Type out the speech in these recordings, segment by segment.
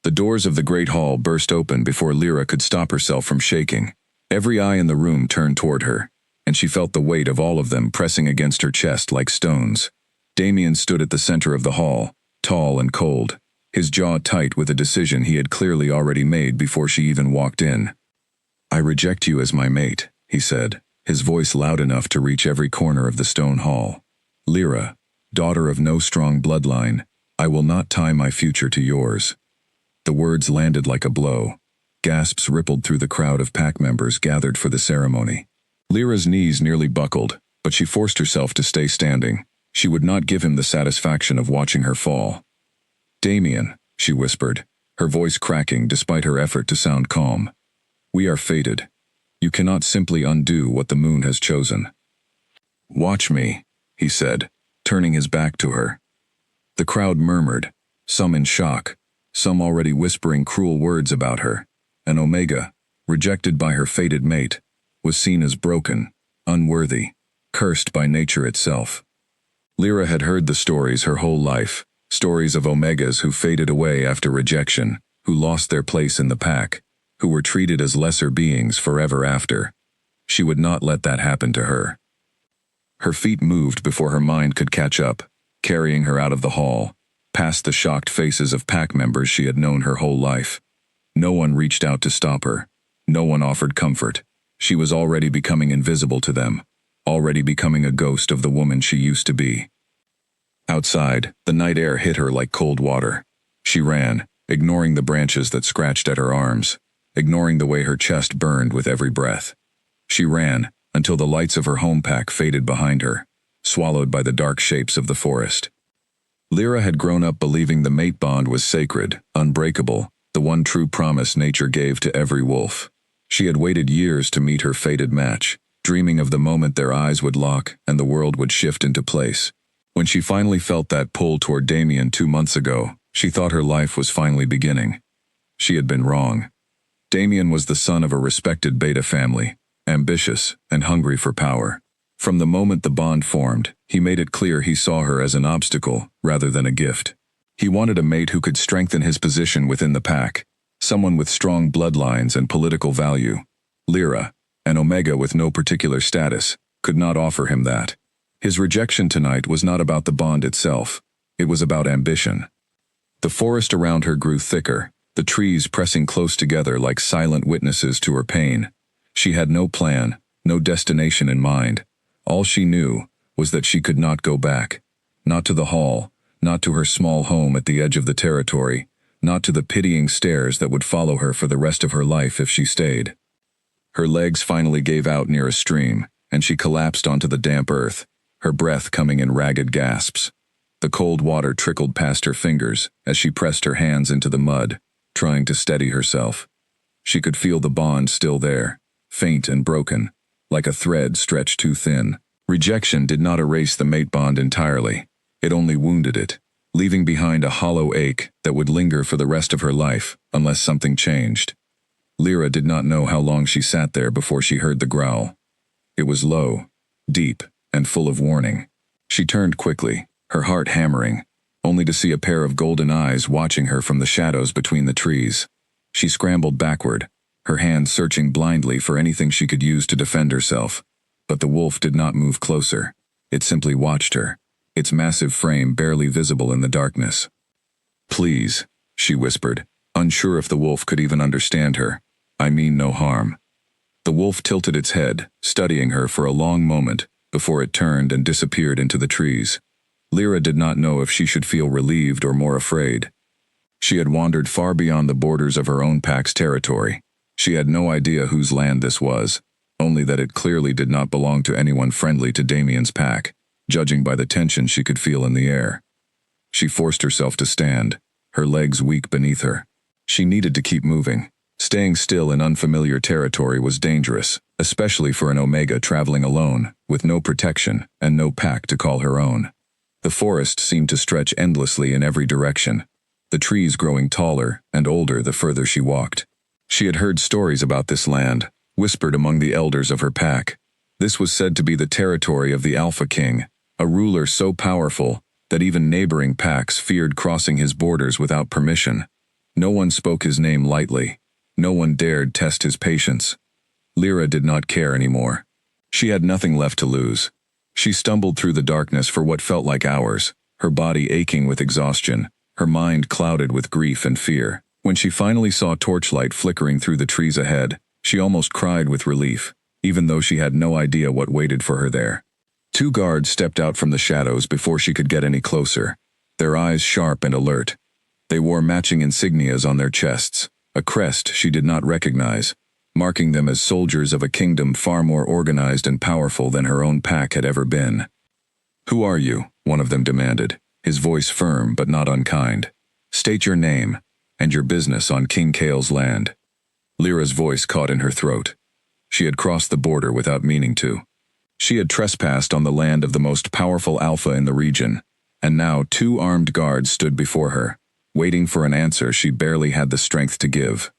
The doors of the great hall burst open before Lyra could stop herself from shaking. Every eye in the room turned toward her, and she felt the weight of all of them pressing against her chest like stones. Damien stood at the center of the hall, tall and cold, his jaw tight with a decision he had clearly already made before she even walked in. "I reject you as my mate," he said, his voice loud enough to reach every corner of the stone hall. "Lyra, daughter of no strong bloodline, I will not tie my future to yours." The words landed like a blow. Gasps rippled through the crowd of pack members gathered for the ceremony. Lyra's knees nearly buckled, but she forced herself to stay standing. She would not give him the satisfaction of watching her fall. "Damien," she whispered, her voice cracking despite her effort to sound calm. "We are fated. You cannot simply undo what the moon has chosen." "Watch me," he said, turning his back to her. The crowd murmured, some in shock, some already whispering cruel words about her. And Omega, rejected by her fated mate, was seen as broken, unworthy, cursed by nature itself. Lyra had heard the stories her whole life, stories of Omegas who faded away after rejection, who lost their place in the pack, who were treated as lesser beings forever after. She would not let that happen to her. Her feet moved before her mind could catch up, carrying her out of the hall, past the shocked faces of pack members she had known her whole life. No one reached out to stop her. No one offered comfort. She was already becoming invisible to them, already becoming a ghost of the woman she used to be. Outside, the night air hit her like cold water. She ran, ignoring the branches that scratched at her arms, ignoring the way her chest burned with every breath. She ran until the lights of her home pack faded behind her, swallowed by the dark shapes of the forest. Lyra had grown up believing the mate bond was sacred, unbreakable, the one true promise nature gave to every wolf. She had waited years to meet her fated match, dreaming of the moment their eyes would lock and the world would shift into place. When she finally felt that pull toward Damien 2 months ago, she thought her life was finally beginning. She had been wrong. Damien was the son of a respected beta family, ambitious and hungry for power. From the moment the bond formed, he made it clear he saw her as an obstacle rather than a gift. He wanted a mate who could strengthen his position within the pack, someone with strong bloodlines and political value. Lyra, an Omega with no particular status, could not offer him that. His rejection tonight was not about the bond itself. It was about ambition. The forest around her grew thicker, the trees pressing close together like silent witnesses to her pain. She had no plan, no destination in mind. All she knew was that she could not go back. Not to the hall, not to her small home at the edge of the territory, not to the pitying stares that would follow her for the rest of her life if she stayed. Her legs finally gave out near a stream, and she collapsed onto the damp earth, her breath coming in ragged gasps. The cold water trickled past her fingers as she pressed her hands into the mud, trying to steady herself. She could feel the bond still there, faint and broken, like a thread stretched too thin. Rejection did not erase the mate bond entirely. It only wounded it, leaving behind a hollow ache that would linger for the rest of her life unless something changed. Lyra did not know how long she sat there before she heard the growl. It was low, deep, and full of warning. She turned quickly, her heart hammering, only to see a pair of golden eyes watching her from the shadows between the trees. She scrambled backward, her hands searching blindly for anything she could use to defend herself. But the wolf did not move closer. It simply watched her, its massive frame barely visible in the darkness. "Please," she whispered, unsure if the wolf could even understand her. "I mean no harm." The wolf tilted its head, studying her for a long moment, before it turned and disappeared into the trees. Lyra did not know if she should feel relieved or more afraid. She had wandered far beyond the borders of her own pack's territory. She had no idea whose land this was, only that it clearly did not belong to anyone friendly to Damien's pack, judging by the tension she could feel in the air. She forced herself to stand, her legs weak beneath her. She needed to keep moving. Staying still in unfamiliar territory was dangerous, especially for an Omega traveling alone, with no protection and no pack to call her own. The forest seemed to stretch endlessly in every direction, the trees growing taller and older the further she walked. She had heard stories about this land, whispered among the elders of her pack. This was said to be the territory of the Alpha King, a ruler so powerful that even neighboring packs feared crossing his borders without permission. No one spoke his name lightly. No one dared test his patience. Lyra did not care anymore. She had nothing left to lose. She stumbled through the darkness for what felt like hours, her body aching with exhaustion, her mind clouded with grief and fear. When she finally saw torchlight flickering through the trees ahead, she almost cried with relief, even though she had no idea what waited for her there. Two guards stepped out from the shadows before she could get any closer, their eyes sharp and alert. They wore matching insignias on their chests, a crest she did not recognize, marking them as soldiers of a kingdom far more organized and powerful than her own pack had ever been. "Who are you?" one of them demanded, his voice firm but not unkind. "State your name, and your business on King Kale's land." Lyra's voice caught in her throat. She had crossed the border without meaning to. She had trespassed on the land of the most powerful alpha in the region, and now 2 armed guards stood before her, waiting for an answer she barely had the strength to give.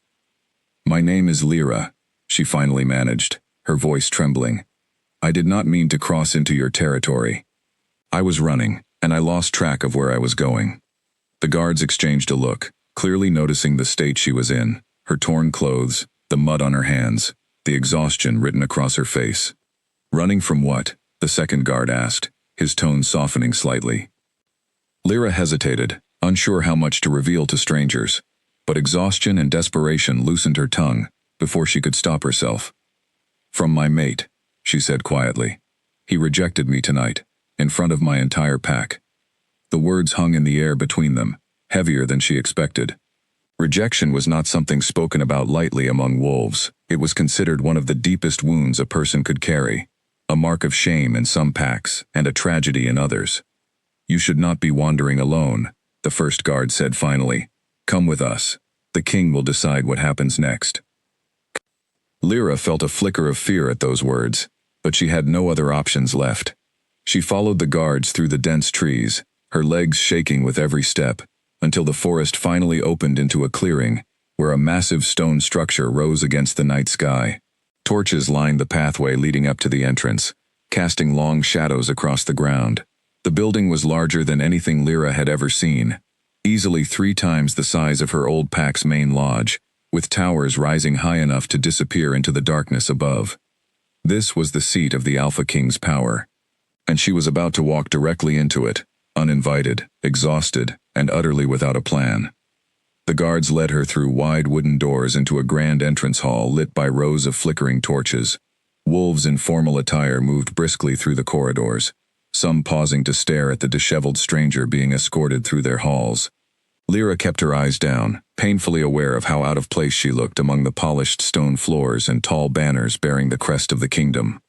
"My name is Lyra," she finally managed, her voice trembling. "I did not mean to cross into your territory. I was running, and I lost track of where I was going." The guards exchanged a look, clearly noticing the state she was in, her torn clothes, the mud on her hands, the exhaustion written across her face. "Running from what?" the second guard asked, his tone softening slightly. Lyra hesitated, unsure how much to reveal to strangers, but exhaustion and desperation loosened her tongue before she could stop herself. "From my mate," she said quietly. "He rejected me tonight, in front of my entire pack." The words hung in the air between them, heavier than she expected. Rejection was not something spoken about lightly among wolves. It was considered one of the deepest wounds a person could carry, a mark of shame in some packs and a tragedy in others. "You should not be wandering alone," the first guard said finally. "Come with us. The king will decide what happens next." Lyra felt a flicker of fear at those words, but she had no other options left. She followed the guards through the dense trees, her legs shaking with every step, until the forest finally opened into a clearing, where a massive stone structure rose against the night sky. Torches lined the pathway leading up to the entrance, casting long shadows across the ground. The building was larger than anything Lyra had ever seen, easily 3 times the size of her old pack's main lodge, with towers rising high enough to disappear into the darkness above. This was the seat of the Alpha King's power, and she was about to walk directly into it, uninvited, exhausted, and utterly without a plan. The guards led her through wide wooden doors into a grand entrance hall lit by rows of flickering torches. Wolves in formal attire moved briskly through the corridors, some pausing to stare at the disheveled stranger being escorted through their halls. Lyra kept her eyes down, painfully aware of how out of place she looked among the polished stone floors and tall banners bearing the crest of the kingdom.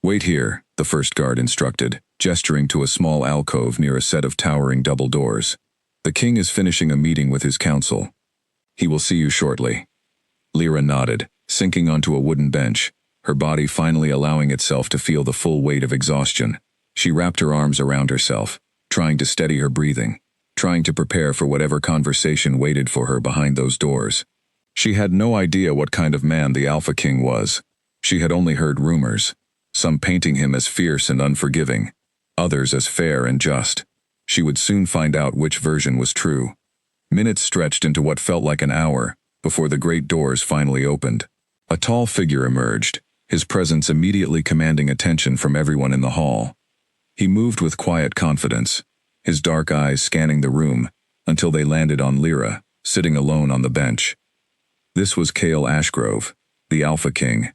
"Wait here," the first guard instructed, gesturing to a small alcove near a set of towering double doors. "The king is finishing a meeting with his council. He will see you shortly." Lyra nodded, sinking onto a wooden bench, her body finally allowing itself to feel the full weight of exhaustion. She wrapped her arms around herself, trying to steady her breathing, trying to prepare for whatever conversation waited for her behind those doors. She had no idea what kind of man the Alpha King was. She had only heard rumors, some painting him as fierce and unforgiving, others as fair and just. She would soon find out which version was true. Minutes stretched into what felt like an hour before the great doors finally opened. A tall figure emerged, his presence immediately commanding attention from everyone in the hall. He moved with quiet confidence, his dark eyes scanning the room until they landed on Lyra, sitting alone on the bench. This was Kale Ashgrove, the Alpha King.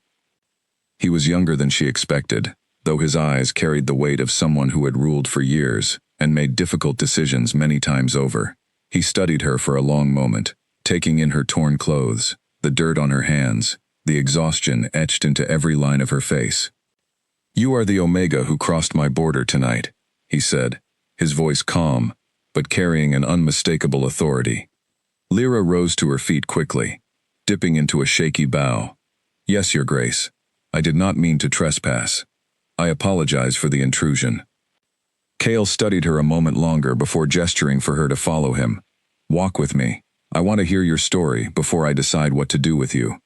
He was younger than she expected, though his eyes carried the weight of someone who had ruled for years and made difficult decisions many times over. He studied her for a long moment, taking in her torn clothes, the dirt on her hands, the exhaustion etched into every line of her face. "You are the Omega who crossed my border tonight," he said, his voice calm, but carrying an unmistakable authority. Lyra rose to her feet quickly, dipping into a shaky bow. "Yes, Your Grace. I did not mean to trespass. I apologize for the intrusion." Kale studied her a moment longer before gesturing for her to follow him. "Walk with me. I want to hear your story before I decide what to do with you."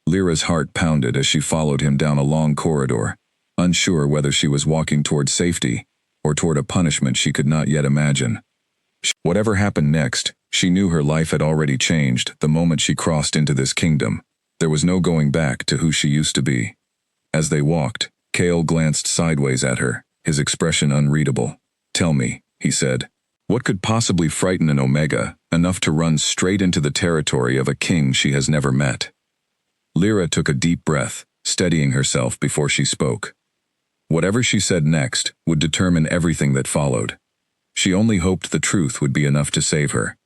Lyra's heart pounded as she followed him down a long corridor, unsure whether she was walking toward safety or toward a punishment she could not yet imagine. Whatever happened next, she knew her life had already changed the moment she crossed into this kingdom. There was no going back to who she used to be. As they walked, Kale glanced sideways at her, his expression unreadable. "Tell me," he said, "what could possibly frighten an Omega enough to run straight into the territory of a king she has never met?" Lyra took a deep breath, steadying herself before she spoke. Whatever she said next would determine everything that followed. She only hoped the truth would be enough to save her.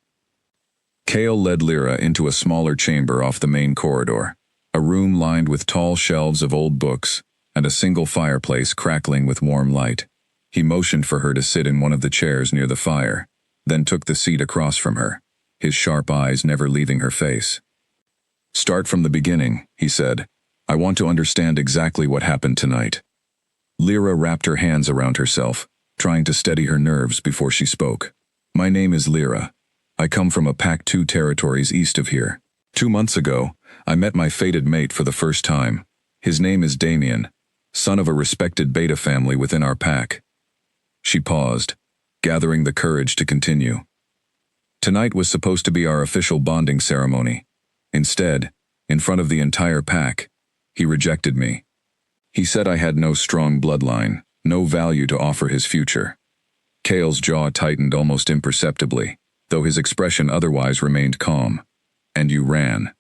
Kale led Lyra into a smaller chamber off the main corridor, a room lined with tall shelves of old books and a single fireplace crackling with warm light. He motioned for her to sit in one of the chairs near the fire, then took the seat across from her, his sharp eyes never leaving her face. "Start from the beginning," he said. "I want to understand exactly what happened tonight." Lyra wrapped her hands around herself, trying to steady her nerves before she spoke. "My name is Lyra. I come from a Pact 2 territories east of here. 2 months ago, I met my fated mate for the first time. His name is Damien, son of a respected beta family within our pack." She paused, gathering the courage to continue. "Tonight was supposed to be our official bonding ceremony. Instead, in front of the entire pack, he rejected me. He said I had no strong bloodline, no value to offer his future." Kale's jaw tightened almost imperceptibly, though his expression otherwise remained calm. "And you ran."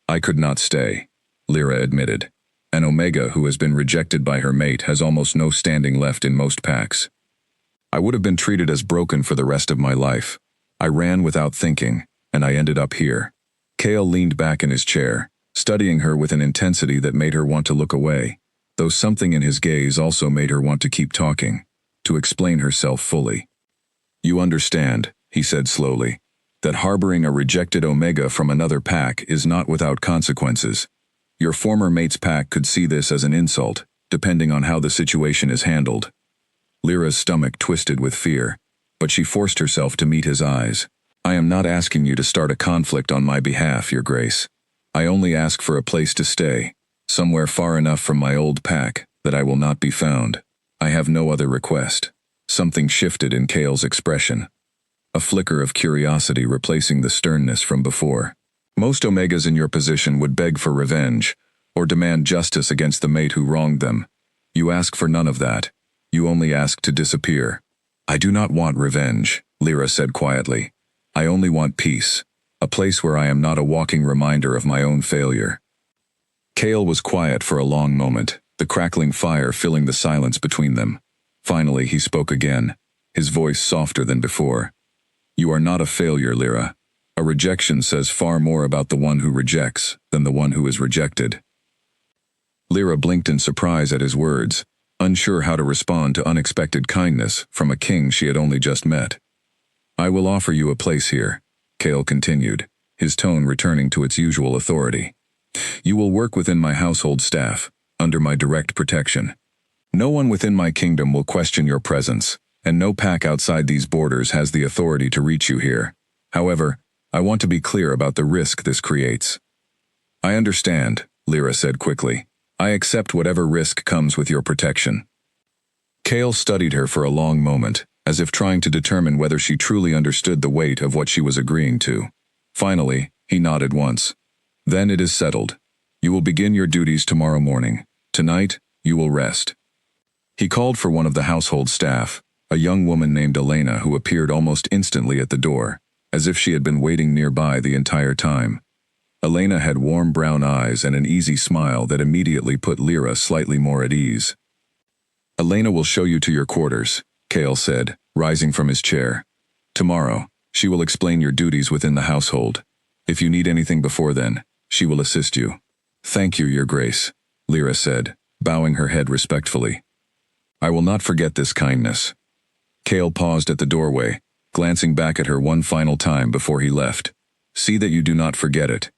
"I could not stay," Lyra admitted. "An Omega who has been rejected by her mate has almost no standing left in most packs. I would have been treated as broken for the rest of my life. I ran without thinking, and I ended up here." Kale leaned back in his chair, studying her with an intensity that made her want to look away, though something in his gaze also made her want to keep talking, to explain herself fully. "You understand," he said slowly, "that harboring a rejected Omega from another pack is not without consequences. Your former mate's pack could see this as an insult, depending on how the situation is handled." Lyra's stomach twisted with fear, but she forced herself to meet his eyes. "I am not asking you to start a conflict on my behalf, Your Grace. I only ask for a place to stay, somewhere far enough from my old pack that I will not be found. I have no other request." Something shifted in Kale's expression, a flicker of curiosity replacing the sternness from before. "Most Omegas in your position would beg for revenge, or demand justice against the mate who wronged them. You ask for none of that. You only ask to disappear." "I do not want revenge," Lyra said quietly. "I only want peace, a place where I am not a walking reminder of my own failure." Kale was quiet for a long moment, the crackling fire filling the silence between them. Finally, he spoke again, his voice softer than before. "You are not a failure, Lyra. A rejection says far more about the one who rejects than the one who is rejected." Lyra blinked in surprise at his words, unsure how to respond to unexpected kindness from a king she had only just met. "I will offer you a place here," Kale continued, his tone returning to its usual authority. "You will work within my household staff, under my direct protection. No one within my kingdom will question your presence, and no pack outside these borders has the authority to reach you here. However, I want to be clear about the risk this creates." "I understand," Lyra said quickly. "I accept whatever risk comes with your protection." Kale studied her for a long moment, as if trying to determine whether she truly understood the weight of what she was agreeing to. Finally, he nodded once. "Then it is settled. You will begin your duties tomorrow morning. Tonight, you will rest." He called for one of the household staff, a young woman named Elena who appeared almost instantly at the door, as if she had been waiting nearby the entire time. Elena had warm brown eyes and an easy smile that immediately put Lyra slightly more at ease. "Elena will show you to your quarters," Kale said, rising from his chair. "Tomorrow, she will explain your duties within the household. If you need anything before then, she will assist you." "Thank you, Your Grace," Lyra said, bowing her head respectfully. "I will not forget this kindness." Kale paused at the doorway, glancing back at her one final time before he left. "See that you do not forget it.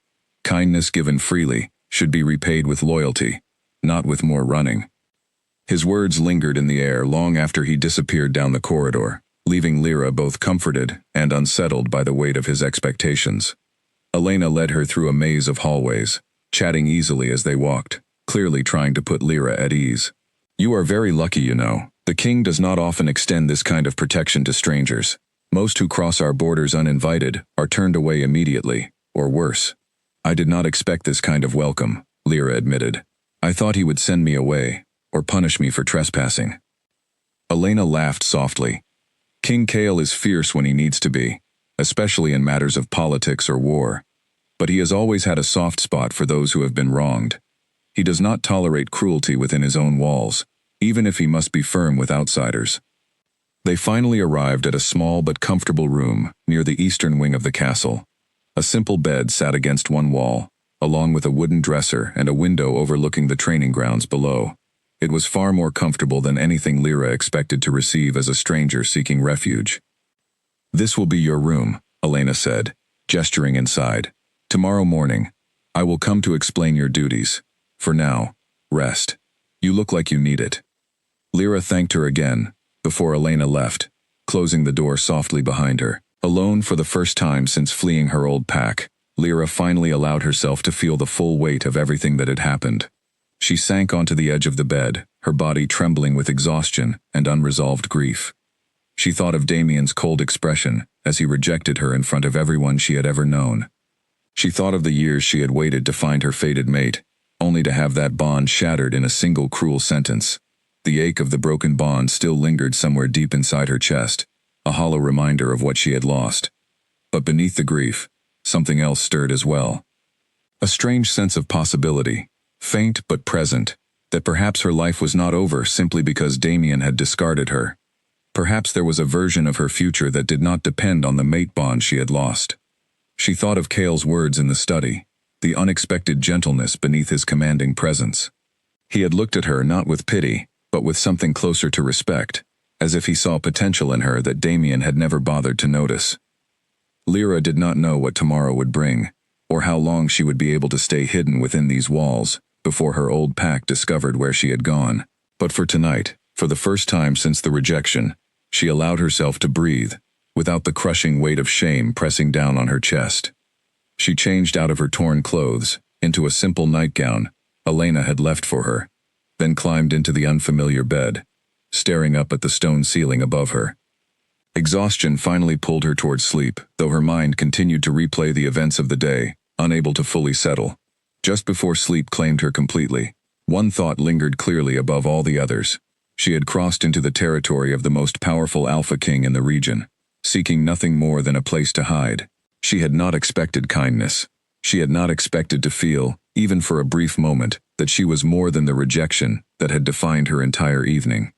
Kindness given freely should be repaid with loyalty, not with more running." His words lingered in the air long after he disappeared down the corridor, leaving Lyra both comforted and unsettled by the weight of his expectations. Elena led her through a maze of hallways, chatting easily as they walked, clearly trying to put Lyra at ease. "You are very lucky, you know. The king does not often extend this kind of protection to strangers. Most who cross our borders uninvited are turned away immediately, or worse. I did not expect this kind of welcome, Lyra admitted. I thought he would send me away, or punish me for trespassing. Elena laughed softly. King Kale is fierce when he needs to be, especially in matters of politics or war. But he has always had a soft spot for those who have been wronged. He does not tolerate cruelty within his own walls, even if he must be firm with outsiders. They finally arrived at a small but comfortable room near the eastern wing of the castle. A simple bed sat against one wall, along with a wooden dresser and a window overlooking the training grounds below. It was far more comfortable than anything Lyra expected to receive as a stranger seeking refuge. "This will be your room," Elena said, gesturing inside. "Tomorrow morning, I will come to explain your duties. For now, rest. You look like you need it." Lyra thanked her again, before Elena left, closing the door softly behind her. Alone for the first time since fleeing her old pack, Lyra finally allowed herself to feel the full weight of everything that had happened. She sank onto the edge of the bed, her body trembling with exhaustion and unresolved grief. She thought of Damien's cold expression as he rejected her in front of everyone she had ever known. She thought of the years she had waited to find her fated mate, only to have that bond shattered in a single cruel sentence. The ache of the broken bond still lingered somewhere deep inside her chest, a hollow reminder of what she had lost. But beneath the grief, something else stirred as well. A strange sense of possibility, faint but present, that perhaps her life was not over simply because Damien had discarded her. Perhaps there was a version of her future that did not depend on the mate bond she had lost. She thought of Kale's words in the study, the unexpected gentleness beneath his commanding presence. He had looked at her not with pity, but with something closer to respect, as if he saw potential in her that Damien had never bothered to notice. Lyra did not know what tomorrow would bring, or how long she would be able to stay hidden within these walls before her old pack discovered where she had gone. But for tonight, for the first time since the rejection, she allowed herself to breathe, without the crushing weight of shame pressing down on her chest. She changed out of her torn clothes, into a simple nightgown Elena had left for her, then climbed into the unfamiliar bed, staring up at the stone ceiling above her. Exhaustion finally pulled her towards sleep, though her mind continued to replay the events of the day, unable to fully settle. Just before sleep claimed her completely, one thought lingered clearly above all the others. She had crossed into the territory of the most powerful Alpha King in the region, seeking nothing more than a place to hide. She had not expected kindness. She had not expected to feel, even for a brief moment, that she was more than the rejection that had defined her entire evening.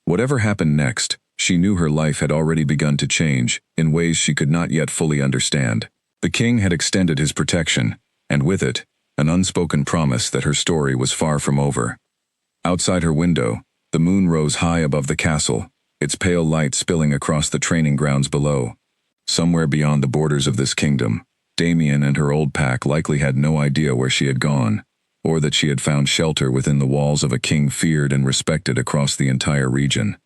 Whatever happened next, she knew her life had already begun to change, in ways she could not yet fully understand. The king had extended his protection, and with it, an unspoken promise that her story was far from over. Outside her window, the moon rose high above the castle, its pale light spilling across the training grounds below. Somewhere beyond the borders of this kingdom, Damien and her old pack likely had no idea where she had gone, or that she had found shelter within the walls of a king feared and respected across the entire region.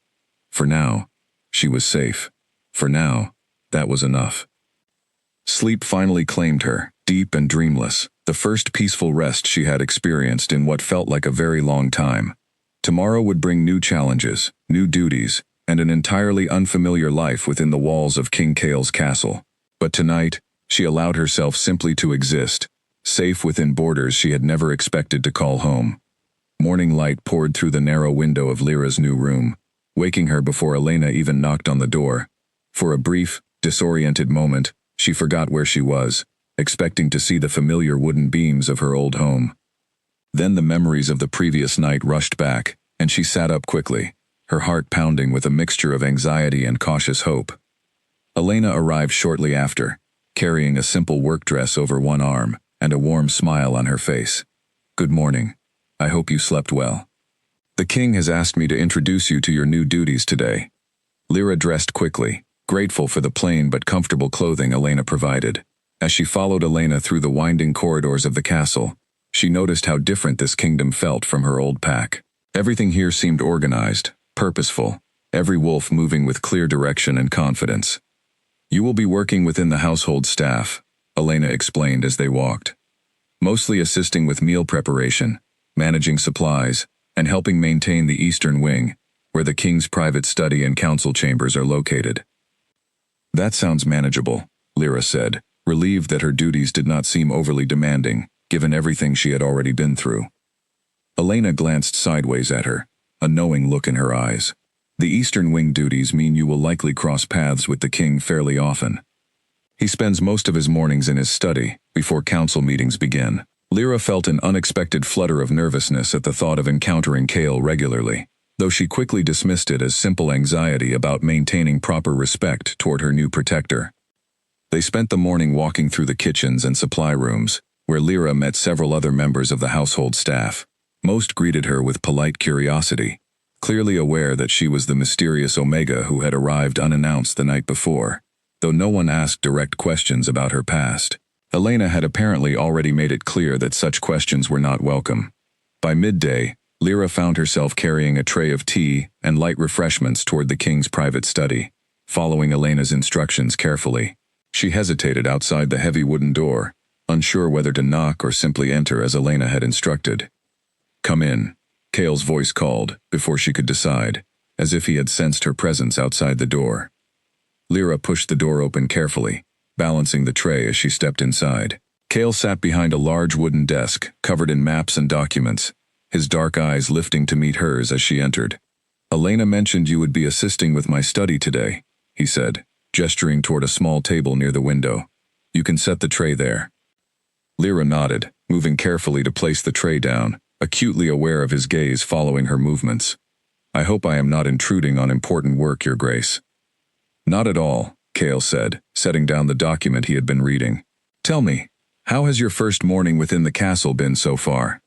For now, she was safe. For now, that was enough. Sleep finally claimed her, deep and dreamless, the first peaceful rest she had experienced in what felt like a very long time. Tomorrow would bring new challenges, new duties, and an entirely unfamiliar life within the walls of King Kale's castle. But tonight, she allowed herself simply to exist, safe within borders she had never expected to call home. Morning light poured through the narrow window of Lyra's new room, waking her before Elena even knocked on the door. For a brief, disoriented moment, she forgot where she was, expecting to see the familiar wooden beams of her old home. Then the memories of the previous night rushed back, and she sat up quickly, her heart pounding with a mixture of anxiety and cautious hope. Elena arrived shortly after, carrying a simple work dress over one arm and a warm smile on her face. "Good morning. I hope you slept well. The king has asked me to introduce you to your new duties today." Lyra dressed quickly, grateful for the plain but comfortable clothing Elena provided. As she followed Elena through the winding corridors of the castle, she noticed how different this kingdom felt from her old pack. Everything here seemed organized, purposeful, every wolf moving with clear direction and confidence. "You will be working within the household staff," Elena explained as they walked. "Mostly assisting with meal preparation, managing supplies, and helping maintain the eastern wing, where the king's private study and council chambers are located." That sounds manageable, Lyra said, relieved that her duties did not seem overly demanding, given everything she had already been through. Elena glanced sideways at her, a knowing look in her eyes. The Eastern Wing duties mean you will likely cross paths with the king fairly often. He spends most of his mornings in his study, before council meetings begin. Lyra felt an unexpected flutter of nervousness at the thought of encountering Kale regularly, though she quickly dismissed it as simple anxiety about maintaining proper respect toward her new protector. They spent the morning walking through the kitchens and supply rooms, where Lyra met several other members of the household staff. Most greeted her with polite curiosity, clearly aware that she was the mysterious Omega who had arrived unannounced the night before, though no one asked direct questions about her past. Elena had apparently already made it clear that such questions were not welcome. By midday, Lyra found herself carrying a tray of tea and light refreshments toward the king's private study, following Elena's instructions carefully. She hesitated outside the heavy wooden door, unsure whether to knock or simply enter as Elena had instructed. "Come in," Kale's voice called, before she could decide, as if he had sensed her presence outside the door. Lyra pushed the door open carefully, balancing the tray as she stepped inside. Kale sat behind a large wooden desk, covered in maps and documents, his dark eyes lifting to meet hers as she entered. "Elena mentioned you would be assisting with my study today," he said, gesturing toward a small table near the window. "You can set the tray there." Lyra nodded, moving carefully to place the tray down, acutely aware of his gaze following her movements. "I hope I am not intruding on important work, Your Grace." "Not at all," Kale said, setting down the document he had been reading. "Tell me, how has your first morning within the castle been so far?"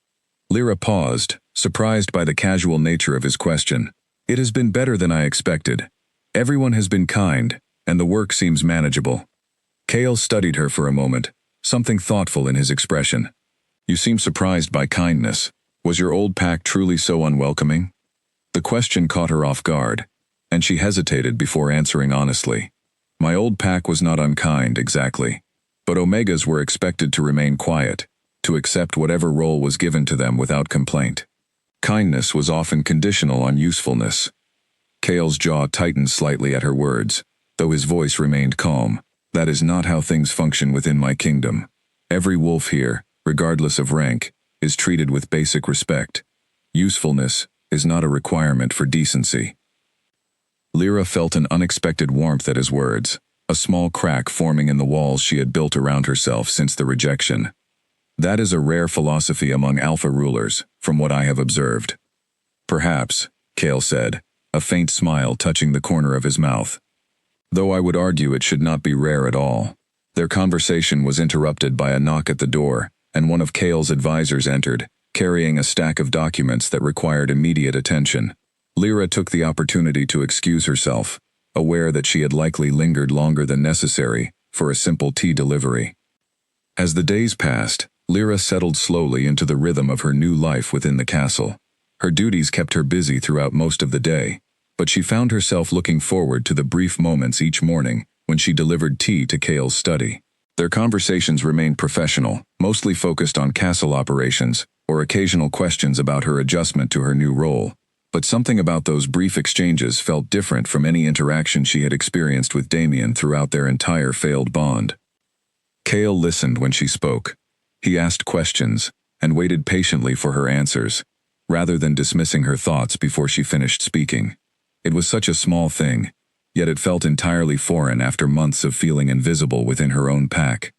Lyra paused, surprised by the casual nature of his question. "It has been better than I expected. Everyone has been kind, and the work seems manageable." Kale studied her for a moment, something thoughtful in his expression. "You seem surprised by kindness. Was your old pack truly so unwelcoming?" The question caught her off guard, and she hesitated before answering honestly. "My old pack was not unkind, exactly. But Omegas were expected to remain quiet, to accept whatever role was given to them without complaint. Kindness was often conditional on usefulness." Kale's jaw tightened slightly at her words, though his voice remained calm. "That is not how things function within my kingdom. Every wolf here, regardless of rank, is treated with basic respect. Usefulness is not a requirement for decency." Lyra felt an unexpected warmth at his words, a small crack forming in the walls she had built around herself since the rejection. "That is a rare philosophy among alpha rulers, from what I have observed." "Perhaps," Kale said, a faint smile touching the corner of his mouth. "Though I would argue it should not be rare at all." Their conversation was interrupted by a knock at the door, and one of Kale's advisors entered, carrying a stack of documents that required immediate attention. Lyra took the opportunity to excuse herself, aware that she had likely lingered longer than necessary for a simple tea delivery. As the days passed, Lyra settled slowly into the rhythm of her new life within the castle. Her duties kept her busy throughout most of the day, but she found herself looking forward to the brief moments each morning when she delivered tea to Kale's study. Their conversations remained professional, mostly focused on castle operations, or occasional questions about her adjustment to her new role. But something about those brief exchanges felt different from any interaction she had experienced with Damien throughout their entire failed bond. Kale listened when she spoke. He asked questions, and waited patiently for her answers, rather than dismissing her thoughts before she finished speaking. It was such a small thing, yet it felt entirely foreign after months of feeling invisible within her own pack.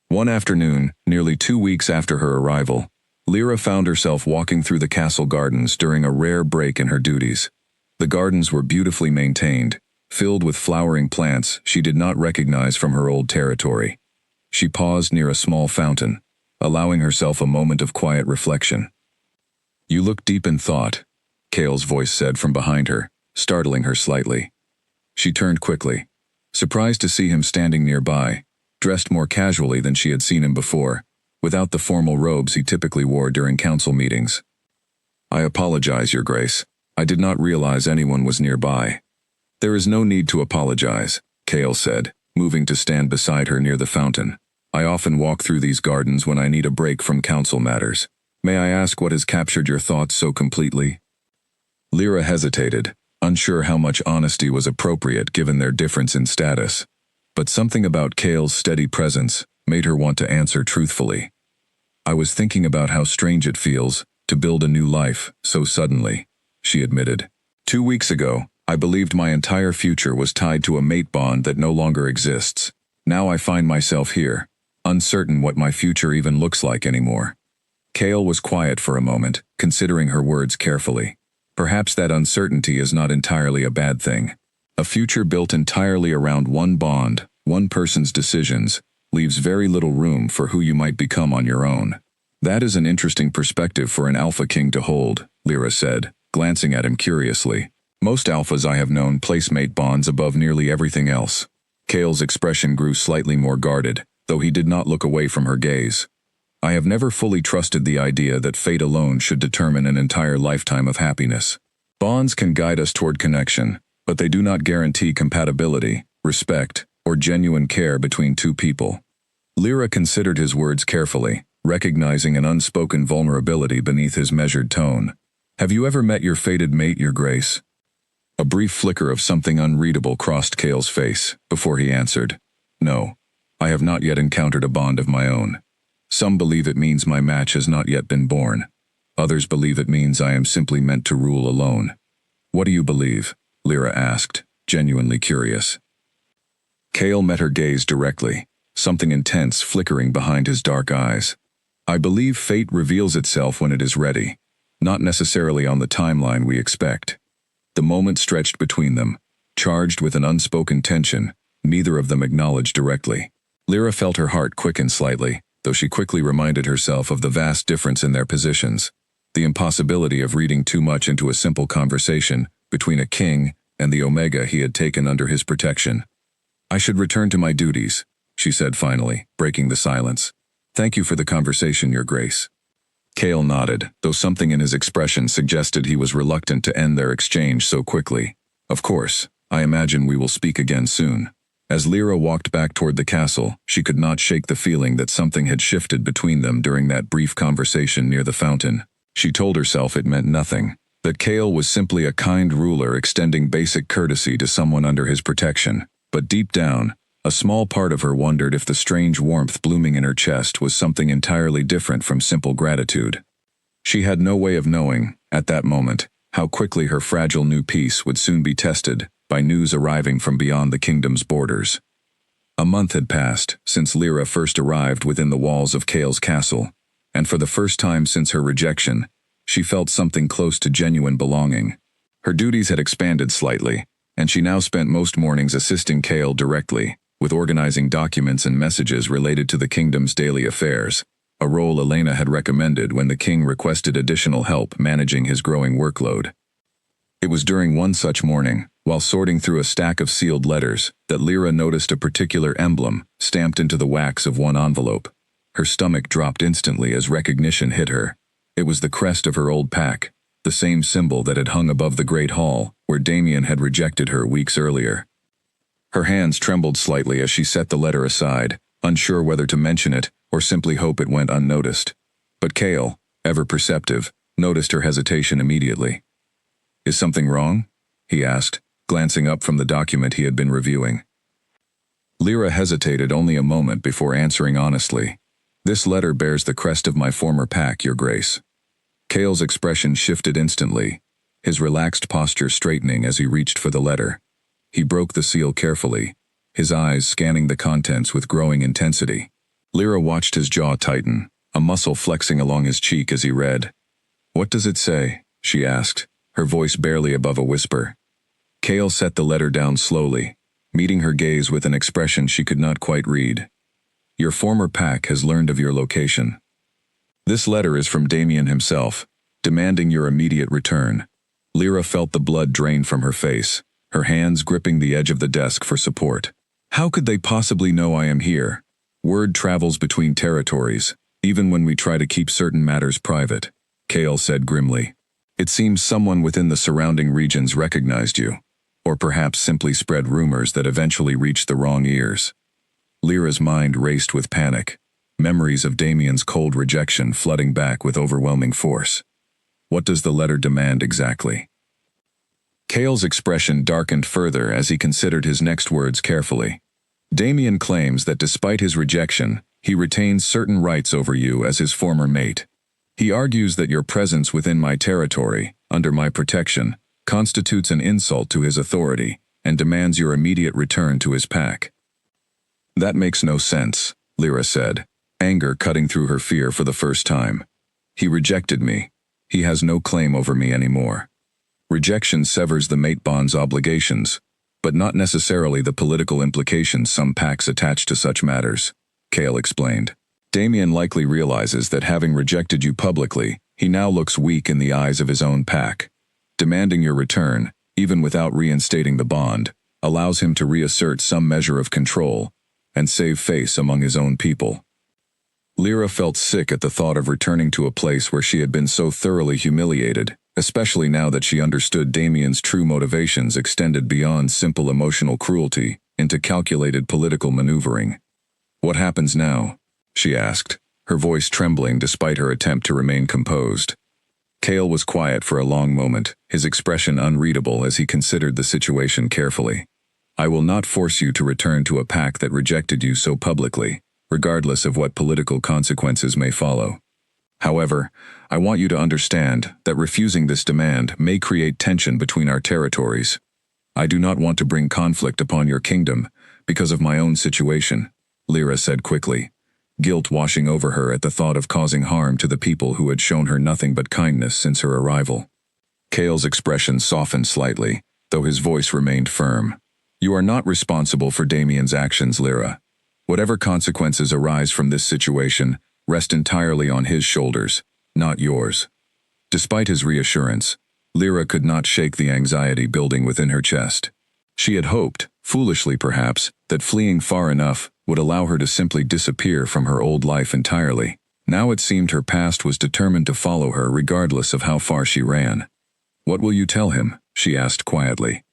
One afternoon, nearly 2 weeks after her arrival, Lyra found herself walking through the castle gardens during a rare break in her duties. The gardens were beautifully maintained, filled with flowering plants she did not recognize from her old territory. She paused near a small fountain, allowing herself a moment of quiet reflection. "You look deep in thought," Kale's voice said from behind her, startling her slightly. She turned quickly, surprised to see him standing nearby, dressed more casually than she had seen him before, without the formal robes he typically wore during council meetings. "I apologize, Your Grace. I did not realize anyone was nearby." "There is no need to apologize," Kale said, moving to stand beside her near the fountain. "I often walk through these gardens when I need a break from council matters. May I ask what has captured your thoughts so completely?" Lyra hesitated, unsure how much honesty was appropriate given their difference in status. But something about Kale's steady presence made her want to answer truthfully. "I was thinking about how strange it feels to build a new life so suddenly," she admitted. "2 weeks ago, I believed my entire future was tied to a mate bond that no longer exists. Now I find myself here, uncertain what my future even looks like anymore." Kale was quiet for a moment, considering her words carefully. Perhaps that uncertainty is not entirely a bad thing. A future built entirely around one bond, one person's decisions, leaves very little room for who you might become on your own. "That is an interesting perspective for an alpha king to hold," Lyra said, glancing at him curiously. "Most alphas I have known place mate bonds above nearly everything else." Kale's expression grew slightly more guarded, though he did not look away from her gaze. "I have never fully trusted the idea that fate alone should determine an entire lifetime of happiness. Bonds can guide us toward connection, but they do not guarantee compatibility, respect, or genuine care between two people." Lyra considered his words carefully, recognizing an unspoken vulnerability beneath his measured tone. "Have you ever met your fated mate, Your Grace?" A brief flicker of something unreadable crossed Kale's face, before he answered, "No, I have not yet encountered a bond of my own. Some believe it means my match has not yet been born. Others believe it means I am simply meant to rule alone." "What do you believe?" Lyra asked, genuinely curious. Kale met her gaze directly, something intense flickering behind his dark eyes. "I believe fate reveals itself when it is ready, not necessarily on the timeline we expect." The moment stretched between them, charged with an unspoken tension, neither of them acknowledged directly. Lyra felt her heart quicken slightly, though she quickly reminded herself of the vast difference in their positions, the impossibility of reading too much into a simple conversation between a king and the Omega he had taken under his protection. "I should return to my duties," she said finally, breaking the silence. "Thank you for the conversation, Your Grace." Kale nodded, though something in his expression suggested he was reluctant to end their exchange so quickly. "Of course, I imagine we will speak again soon." As Lyra walked back toward the castle, she could not shake the feeling that something had shifted between them during that brief conversation near the fountain. She told herself it meant nothing, that Kale was simply a kind ruler extending basic courtesy to someone under his protection. But deep down, a small part of her wondered if the strange warmth blooming in her chest was something entirely different from simple gratitude. She had no way of knowing, at that moment, how quickly her fragile new peace would soon be tested by news arriving from beyond the kingdom's borders. A month had passed since Lyra first arrived within the walls of Kale's castle, and for the first time since her rejection, she felt something close to genuine belonging. Her duties had expanded slightly, and she now spent most mornings assisting Kale directly, with organizing documents and messages related to the kingdom's daily affairs, a role Elena had recommended when the king requested additional help managing his growing workload. It was during one such morning, while sorting through a stack of sealed letters, that Lyra noticed a particular emblem stamped into the wax of one envelope. Her stomach dropped instantly as recognition hit her. It was the crest of her old pack, the same symbol that had hung above the Great Hall, where Damien had rejected her weeks earlier. Her hands trembled slightly as she set the letter aside, unsure whether to mention it or simply hope it went unnoticed. But Kale, ever perceptive, noticed her hesitation immediately. "Is something wrong?" he asked, glancing up from the document he had been reviewing. Lyra hesitated only a moment before answering honestly. "This letter bears the crest of my former pack, Your Grace." Kale's expression shifted instantly, his relaxed posture straightening as he reached for the letter. He broke the seal carefully, his eyes scanning the contents with growing intensity. Lyra watched his jaw tighten, a muscle flexing along his cheek as he read. "What does it say?" she asked, her voice barely above a whisper. Kale set the letter down slowly, meeting her gaze with an expression she could not quite read. "Your former pack has learned of your location. This letter is from Damien himself, demanding your immediate return." Lyra felt the blood drain from her face, her hands gripping the edge of the desk for support. "How could they possibly know I am here? Word travels between territories, even when we try to keep certain matters private," Kale said grimly. "It seems someone within the surrounding regions recognized you, or perhaps simply spread rumors that eventually reached the wrong ears." Lyra's mind raced with panic, memories of Damien's cold rejection flooding back with overwhelming force. What does the letter demand exactly? Kale's expression darkened further as he considered his next words carefully. Damien claims that despite his rejection, he retains certain rights over you as his former mate. He argues that your presence within my territory, under my protection, constitutes an insult to his authority, and demands your immediate return to his pack. That makes no sense, Lyra said, anger cutting through her fear for the first time. He rejected me. He has no claim over me anymore. Rejection severs the mate bond's obligations, but not necessarily the political implications some packs attach to such matters, Kale explained. Damien likely realizes that having rejected you publicly, he now looks weak in the eyes of his own pack. Demanding your return, even without reinstating the bond, allows him to reassert some measure of control and save face among his own people. Lyra felt sick at the thought of returning to a place where she had been so thoroughly humiliated, especially now that she understood Damien's true motivations extended beyond simple emotional cruelty into calculated political maneuvering. "What happens now?" she asked, her voice trembling despite her attempt to remain composed. Kale was quiet for a long moment, his expression unreadable as he considered the situation carefully. "I will not force you to return to a pack that rejected you so publicly, regardless of what political consequences may follow. However, I want you to understand that refusing this demand may create tension between our territories. I do not want to bring conflict upon your kingdom because of my own situation," Lyra said quickly, guilt washing over her at the thought of causing harm to the people who had shown her nothing but kindness since her arrival. Kale's expression softened slightly, though his voice remained firm. "You are not responsible for Damien's actions, Lyra. Whatever consequences arise from this situation rest entirely on his shoulders, not yours." Despite his reassurance, Lyra could not shake the anxiety building within her chest. She had hoped, foolishly perhaps, that fleeing far enough would allow her to simply disappear from her old life entirely. Now it seemed her past was determined to follow her regardless of how far she ran. "What will you tell him?" she asked quietly.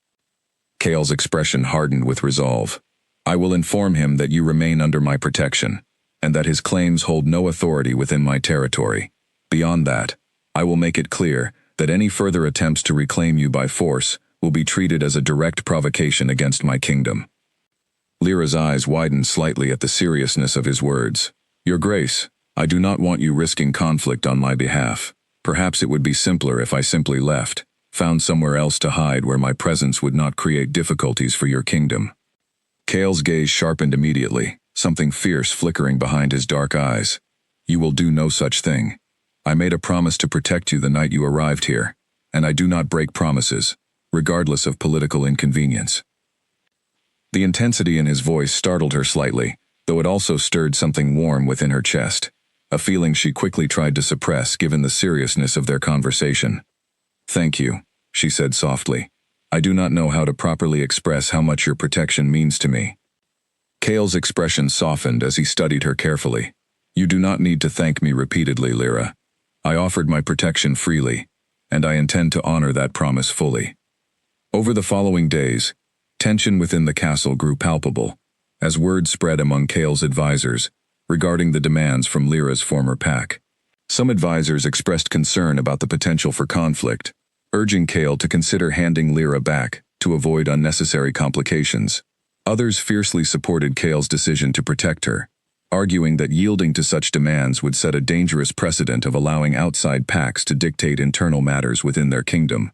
Kale's expression hardened with resolve. "I will inform him that you remain under my protection, and that his claims hold no authority within my territory. Beyond that, I will make it clear that any further attempts to reclaim you by force will be treated as a direct provocation against my kingdom." Lyra's eyes widened slightly at the seriousness of his words. "Your Grace, I do not want you risking conflict on my behalf. Perhaps it would be simpler if I simply left, found somewhere else to hide where my presence would not create difficulties for your kingdom." Kale's gaze sharpened immediately, something fierce flickering behind his dark eyes. "You will do no such thing. I made a promise to protect you the night you arrived here, and I do not break promises, regardless of political inconvenience." The intensity in his voice startled her slightly, though it also stirred something warm within her chest, a feeling she quickly tried to suppress given the seriousness of their conversation. "Thank you," she said softly. "I do not know how to properly express how much your protection means to me." Kale's expression softened as he studied her carefully. "You do not need to thank me repeatedly, Lyra. I offered my protection freely, and I intend to honor that promise fully." Over the following days, tension within the castle grew palpable, as word spread among Kale's advisors regarding the demands from Lyra's former pack. Some advisors expressed concern about the potential for conflict, urging Kale to consider handing Lyra back to avoid unnecessary complications. Others fiercely supported Kale's decision to protect her, arguing that yielding to such demands would set a dangerous precedent of allowing outside packs to dictate internal matters within their kingdom.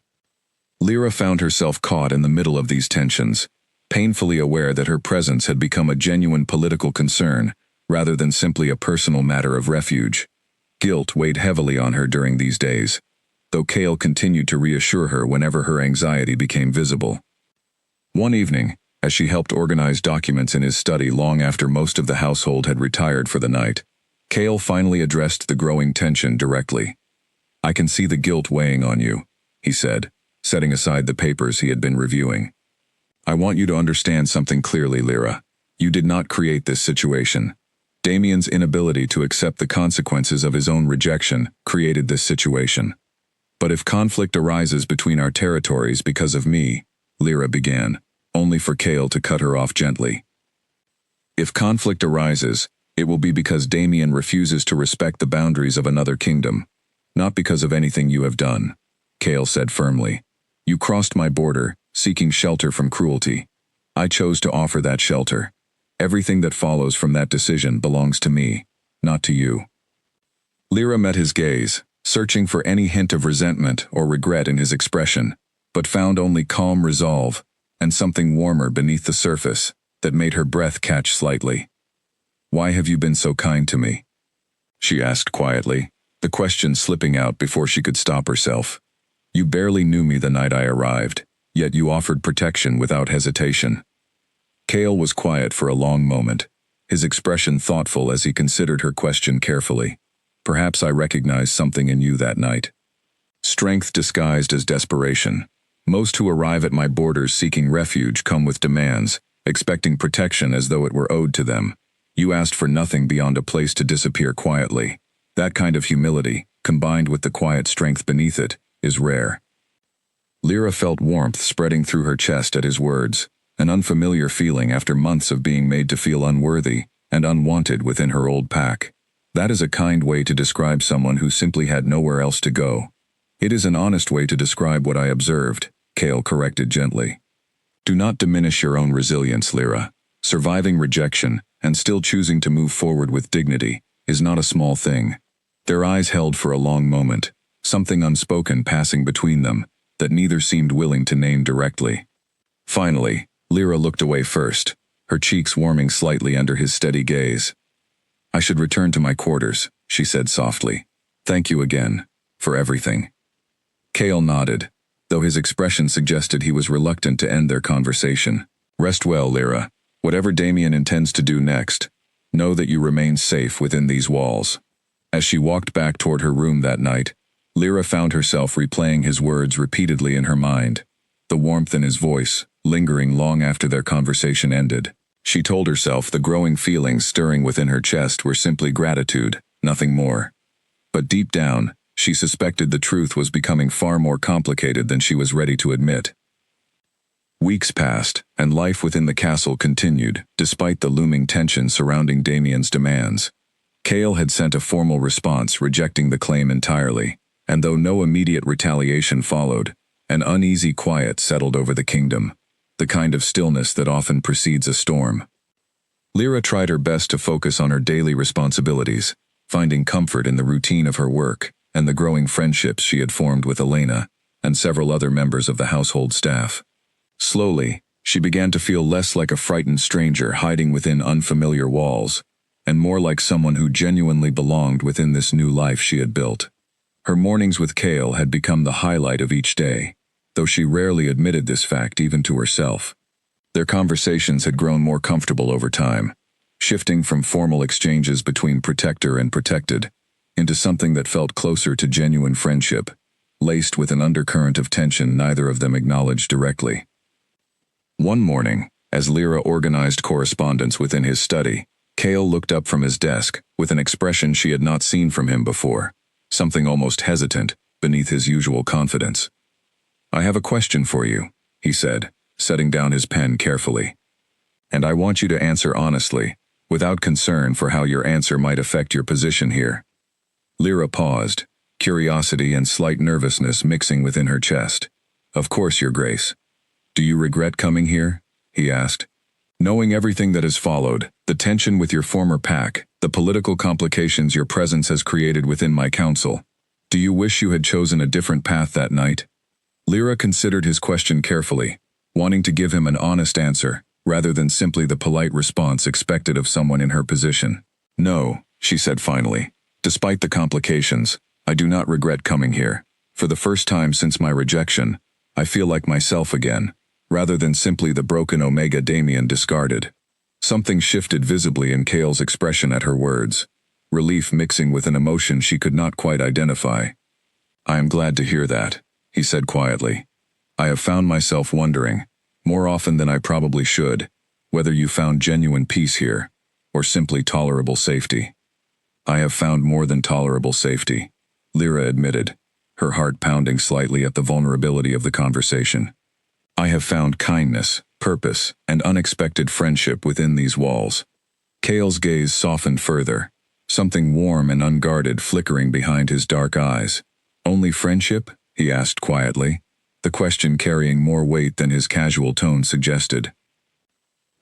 Lyra found herself caught in the middle of these tensions, painfully aware that her presence had become a genuine political concern rather than simply a personal matter of refuge. Guilt weighed heavily on her during these days, though Kale continued to reassure her whenever her anxiety became visible. One evening, as she helped organize documents in his study long after most of the household had retired for the night, Kale finally addressed the growing tension directly. "I can see the guilt weighing on you," he said, setting aside the papers he had been reviewing. "I want you to understand something clearly, Lyra. You did not create this situation. Damien's inability to accept the consequences of his own rejection created this situation. But if conflict arises between our territories because of me," Lyra began, only for Kale to cut her off gently. "If conflict arises, it will be because Damien refuses to respect the boundaries of another kingdom, not because of anything you have done," Kale said firmly. "You crossed my border, seeking shelter from cruelty. I chose to offer that shelter. Everything that follows from that decision belongs to me, not to you." Lyra met his gaze, searching for any hint of resentment or regret in his expression, but found only calm resolve and something warmer beneath the surface that made her breath catch slightly. "Why have you been so kind to me?" she asked quietly, the question slipping out before she could stop herself. "You barely knew me the night I arrived, yet you offered protection without hesitation." Cale was quiet for a long moment, his expression thoughtful as he considered her question carefully. "Perhaps I recognized something in you that night. Strength disguised as desperation. Most who arrive at my borders seeking refuge come with demands, expecting protection as though it were owed to them. You asked for nothing beyond a place to disappear quietly. That kind of humility, combined with the quiet strength beneath it, is rare." Lyra felt warmth spreading through her chest at his words, an unfamiliar feeling after months of being made to feel unworthy and unwanted within her old pack. That is a kind way to describe someone who simply had nowhere else to go. "It is an honest way to describe what I observed," Cale corrected gently. "Do not diminish your own resilience, Lyra. Surviving rejection and still choosing to move forward with dignity is not a small thing." Their eyes held for a long moment, something unspoken passing between them that neither seemed willing to name directly. Finally, Lyra looked away first, her cheeks warming slightly under his steady gaze. "I should return to my quarters," she said softly. "Thank you again, for everything." Cale nodded, though his expression suggested he was reluctant to end their conversation. "Rest well, Lyra. Whatever Damien intends to do next, know that you remain safe within these walls." As she walked back toward her room that night, Lyra found herself replaying his words repeatedly in her mind, the warmth in his voice lingering long after their conversation ended. She told herself the growing feelings stirring within her chest were simply gratitude, nothing more. But deep down, she suspected the truth was becoming far more complicated than she was ready to admit. Weeks passed, and life within the castle continued, despite the looming tension surrounding Damien's demands. Cale had sent a formal response rejecting the claim entirely, and though no immediate retaliation followed, an uneasy quiet settled over the kingdom, the kind of stillness that often precedes a storm. Lyra tried her best to focus on her daily responsibilities, finding comfort in the routine of her work and the growing friendships she had formed with Elena and several other members of the household staff. Slowly, she began to feel less like a frightened stranger hiding within unfamiliar walls, and more like someone who genuinely belonged within this new life she had built. Her mornings with Cale had become the highlight of each day, though she rarely admitted this fact even to herself. Their conversations had grown more comfortable over time, shifting from formal exchanges between protector and protected into something that felt closer to genuine friendship, laced with an undercurrent of tension neither of them acknowledged directly. One morning, as Lyra organized correspondence within his study, Cale looked up from his desk with an expression she had not seen from him before, something almost hesitant beneath his usual confidence. "I have a question for you," he said, setting down his pen carefully. "And I want you to answer honestly, without concern for how your answer might affect your position here." Lyra paused, curiosity and slight nervousness mixing within her chest. "Of course, Your Grace." "Do you regret coming here?" he asked. "Knowing everything that has followed, the tension with your former pack, the political complications your presence has created within my council, do you wish you had chosen a different path that night?" Lyra considered his question carefully, wanting to give him an honest answer, rather than simply the polite response expected of someone in her position. "No," she said finally. "Despite the complications, I do not regret coming here. For the first time since my rejection, I feel like myself again, rather than simply the broken Omega Damien discarded." Something shifted visibly in Cale's expression at her words, relief mixing with an emotion she could not quite identify. "I am glad to hear that," he said quietly. "I have found myself wondering, more often than I probably should, whether you found genuine peace here, or simply tolerable safety." "I have found more than tolerable safety," Lyra admitted, her heart pounding slightly at the vulnerability of the conversation. "I have found kindness, purpose, and unexpected friendship within these walls." Cale's gaze softened further, something warm and unguarded flickering behind his dark eyes. "Only friendship?" he asked quietly, the question carrying more weight than his casual tone suggested.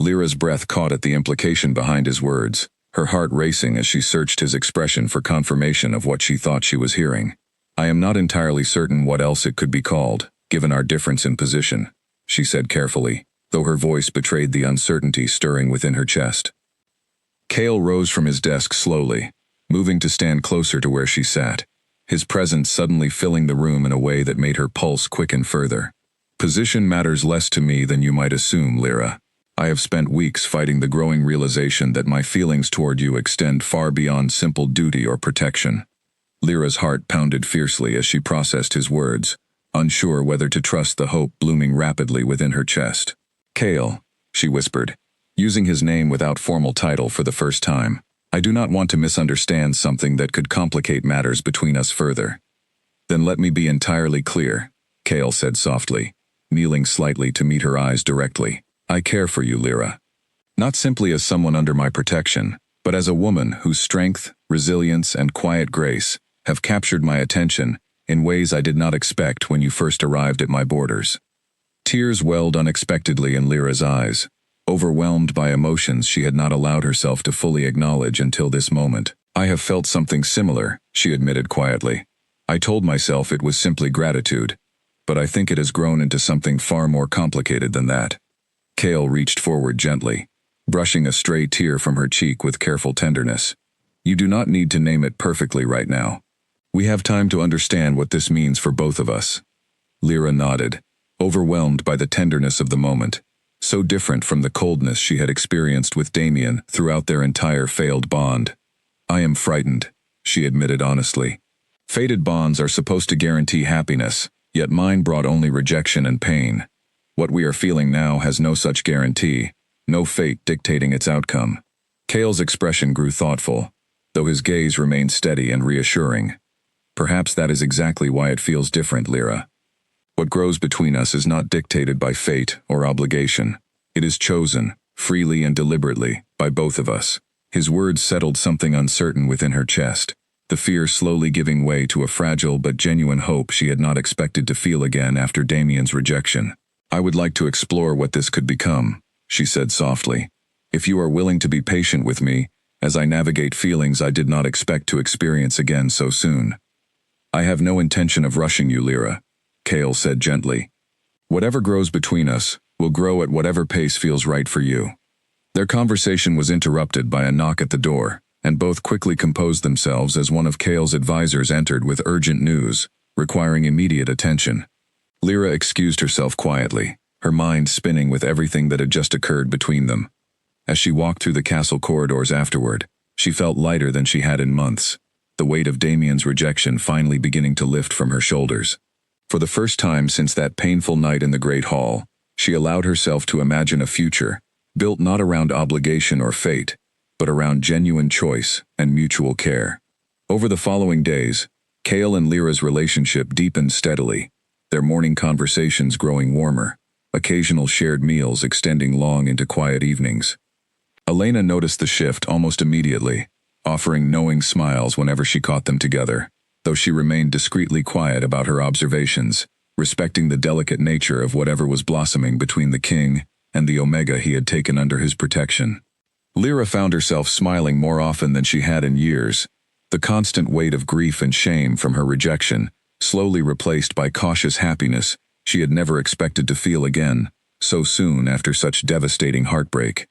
Lyra's breath caught at the implication behind his words, her heart racing as she searched his expression for confirmation of what she thought she was hearing. "I am not entirely certain what else it could be called, given our difference in position," she said carefully, though her voice betrayed the uncertainty stirring within her chest. Cale rose from his desk slowly, moving to stand closer to where she sat, his presence suddenly filling the room in a way that made her pulse quicken further. "Position matters less to me than you might assume, Lyra. I have spent weeks fighting the growing realization that my feelings toward you extend far beyond simple duty or protection." Lyra's heart pounded fiercely as she processed his words, unsure whether to trust the hope blooming rapidly within her chest. "Cale," she whispered, using his name without formal title for the first time, "I do not want to misunderstand something that could complicate matters between us further." "Then let me be entirely clear," Cale said softly, kneeling slightly to meet her eyes directly. "I care for you, Lyra. Not simply as someone under my protection, but as a woman whose strength, resilience, and quiet grace have captured my attention in ways I did not expect when you first arrived at my borders." Tears welled unexpectedly in Lyra's eyes, overwhelmed by emotions she had not allowed herself to fully acknowledge until this moment. "I have felt something similar," she admitted quietly. "I told myself it was simply gratitude, but I think it has grown into something far more complicated than that." Cale reached forward gently, brushing a stray tear from her cheek with careful tenderness. "You do not need to name it perfectly right now. We have time to understand what this means for both of us." Lyra nodded, overwhelmed by the tenderness of the moment, so different from the coldness she had experienced with Damien throughout their entire failed bond. "I am frightened," she admitted honestly. "Fated bonds are supposed to guarantee happiness, yet mine brought only rejection and pain. What we are feeling now has no such guarantee, no fate dictating its outcome." Cale's expression grew thoughtful, though his gaze remained steady and reassuring. "Perhaps that is exactly why it feels different, Lyra. What grows between us is not dictated by fate or obligation. It is chosen, freely and deliberately, by both of us." His words settled something uncertain within her chest, the fear slowly giving way to a fragile but genuine hope she had not expected to feel again after Damien's rejection. "I would like to explore what this could become," she said softly, "if you are willing to be patient with me as I navigate feelings I did not expect to experience again so soon." "I have no intention of rushing you, Lyra," Cale said gently. "Whatever grows between us will grow at whatever pace feels right for you." Their conversation was interrupted by a knock at the door, and both quickly composed themselves as one of Cale's advisors entered with urgent news, requiring immediate attention. Lyra excused herself quietly, her mind spinning with everything that had just occurred between them. As she walked through the castle corridors afterward, she felt lighter than she had in months, the weight of Damien's rejection finally beginning to lift from her shoulders. For the first time since that painful night in the Great Hall, she allowed herself to imagine a future, built not around obligation or fate, but around genuine choice and mutual care. Over the following days, Cale and Lyra's relationship deepened steadily, their morning conversations growing warmer, occasional shared meals extending long into quiet evenings. Elena noticed the shift almost immediately, offering knowing smiles whenever she caught them together, though she remained discreetly quiet about her observations, respecting the delicate nature of whatever was blossoming between the king and the Omega he had taken under his protection. Lyra found herself smiling more often than she had in years, the constant weight of grief and shame from her rejection slowly replaced by cautious happiness she had never expected to feel again, so soon after such devastating heartbreak.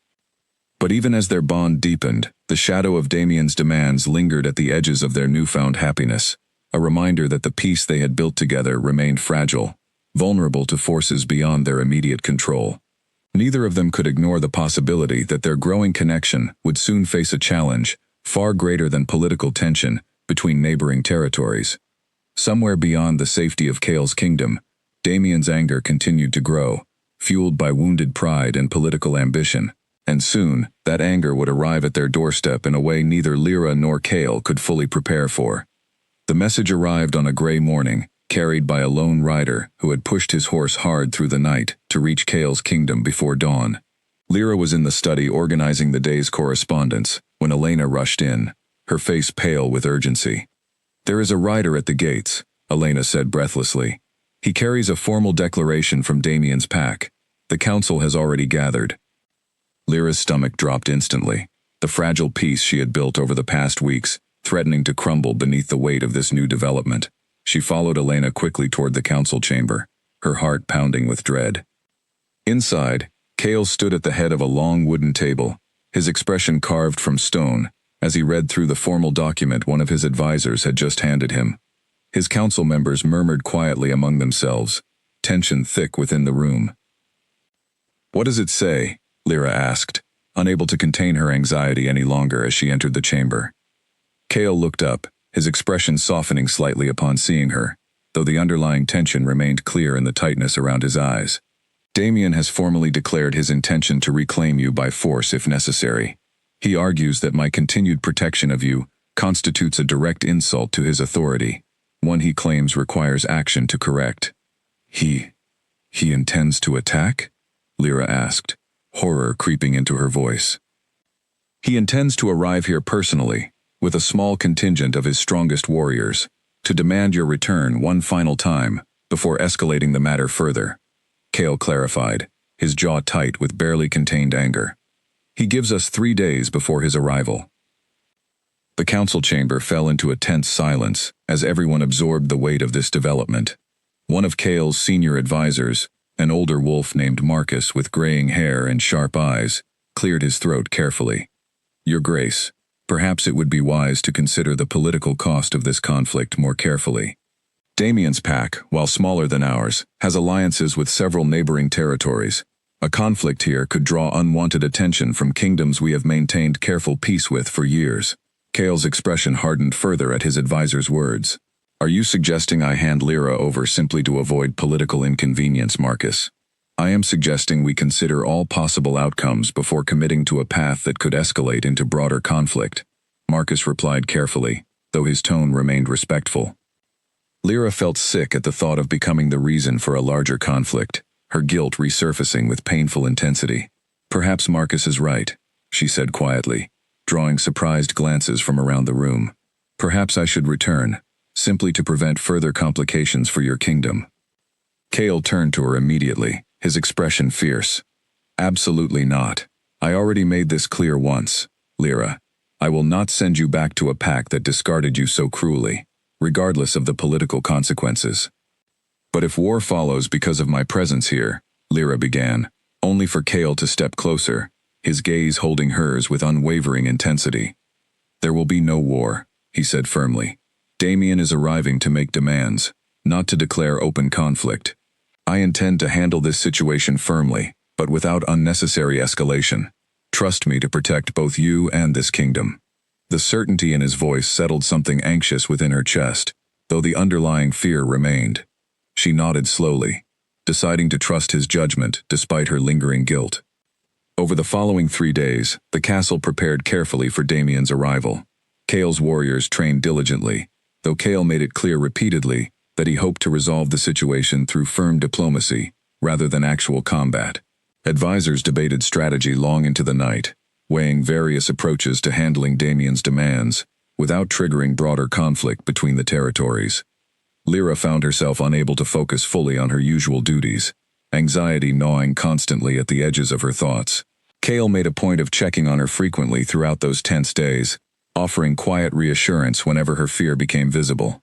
But even as their bond deepened, the shadow of Damien's demands lingered at the edges of their newfound happiness, a reminder that the peace they had built together remained fragile, vulnerable to forces beyond their immediate control. Neither of them could ignore the possibility that their growing connection would soon face a challenge far greater than political tension between neighboring territories. Somewhere beyond the safety of Cale's kingdom, Damien's anger continued to grow, fueled by wounded pride and political ambition, and soon that anger would arrive at their doorstep in a way neither Lyra nor Cale could fully prepare for. The message arrived on a gray morning, carried by a lone rider who had pushed his horse hard through the night to reach Cale's kingdom before dawn. Lyra was in the study organizing the day's correspondence when Elena rushed in, her face pale with urgency. "There is a rider at the gates," Elena said breathlessly. "He carries a formal declaration from Damien's pack. The council has already gathered." Lyra's stomach dropped instantly, the fragile peace she had built over the past weeks threatening to crumble beneath the weight of this new development. She followed Elena quickly toward the council chamber, her heart pounding with dread. Inside, Cale stood at the head of a long wooden table, his expression carved from stone, as he read through the formal document one of his advisors had just handed him. His council members murmured quietly among themselves, tension thick within the room. "What does it say?" Lyra asked, unable to contain her anxiety any longer as she entered the chamber. Cale looked up, his expression softening slightly upon seeing her, though the underlying tension remained clear in the tightness around his eyes. "Damien has formally declared his intention to reclaim you by force if necessary. He argues that my continued protection of you constitutes a direct insult to his authority, one he claims requires action to correct." He intends to attack?" Lyra asked, horror creeping into her voice. "He intends to arrive here personally, with a small contingent of his strongest warriors, to demand your return one final time before escalating the matter further," Cale clarified, his jaw tight with barely contained anger. "He gives us 3 days before his arrival." The council chamber fell into a tense silence as everyone absorbed the weight of this development. One of Cale's senior advisors, an older wolf named Marcus with graying hair and sharp eyes, cleared his throat carefully. "Your Grace, perhaps it would be wise to consider the political cost of this conflict more carefully. Damien's pack, while smaller than ours, has alliances with several neighboring territories. A conflict here could draw unwanted attention from kingdoms we have maintained careful peace with for years." Cale's expression hardened further at his advisor's words. "Are you suggesting I hand Lyra over simply to avoid political inconvenience, Marcus? I am suggesting we consider all possible outcomes before committing to a path that could escalate into broader conflict," Marcus replied carefully, though his tone remained respectful. Lyra felt sick at the thought of becoming the reason for a larger conflict, her guilt resurfacing with painful intensity. "Perhaps Marcus is right," she said quietly, drawing surprised glances from around the room. "Perhaps I should return, simply to prevent further complications for your kingdom." Cale turned to her immediately, his expression fierce. "Absolutely not. I already made this clear once, Lyra. I will not send you back to a pack that discarded you so cruelly, regardless of the political consequences." "But if war follows because of my presence here," Lyra began, only for Cale to step closer, his gaze holding hers with unwavering intensity. "There will be no war," he said firmly. "Damien is arriving to make demands, not to declare open conflict. I intend to handle this situation firmly, but without unnecessary escalation. Trust me to protect both you and this kingdom." The certainty in his voice settled something anxious within her chest, though the underlying fear remained. She nodded slowly, deciding to trust his judgment despite her lingering guilt. Over the following 3 days, the castle prepared carefully for Damien's arrival. Cale's warriors trained diligently, though Cale made it clear repeatedly that he hoped to resolve the situation through firm diplomacy rather than actual combat. Advisors debated strategy long into the night, weighing various approaches to handling Damien's demands without triggering broader conflict between the territories. Lyra found herself unable to focus fully on her usual duties, anxiety gnawing constantly at the edges of her thoughts. Cale made a point of checking on her frequently throughout those tense days, offering quiet reassurance whenever her fear became visible.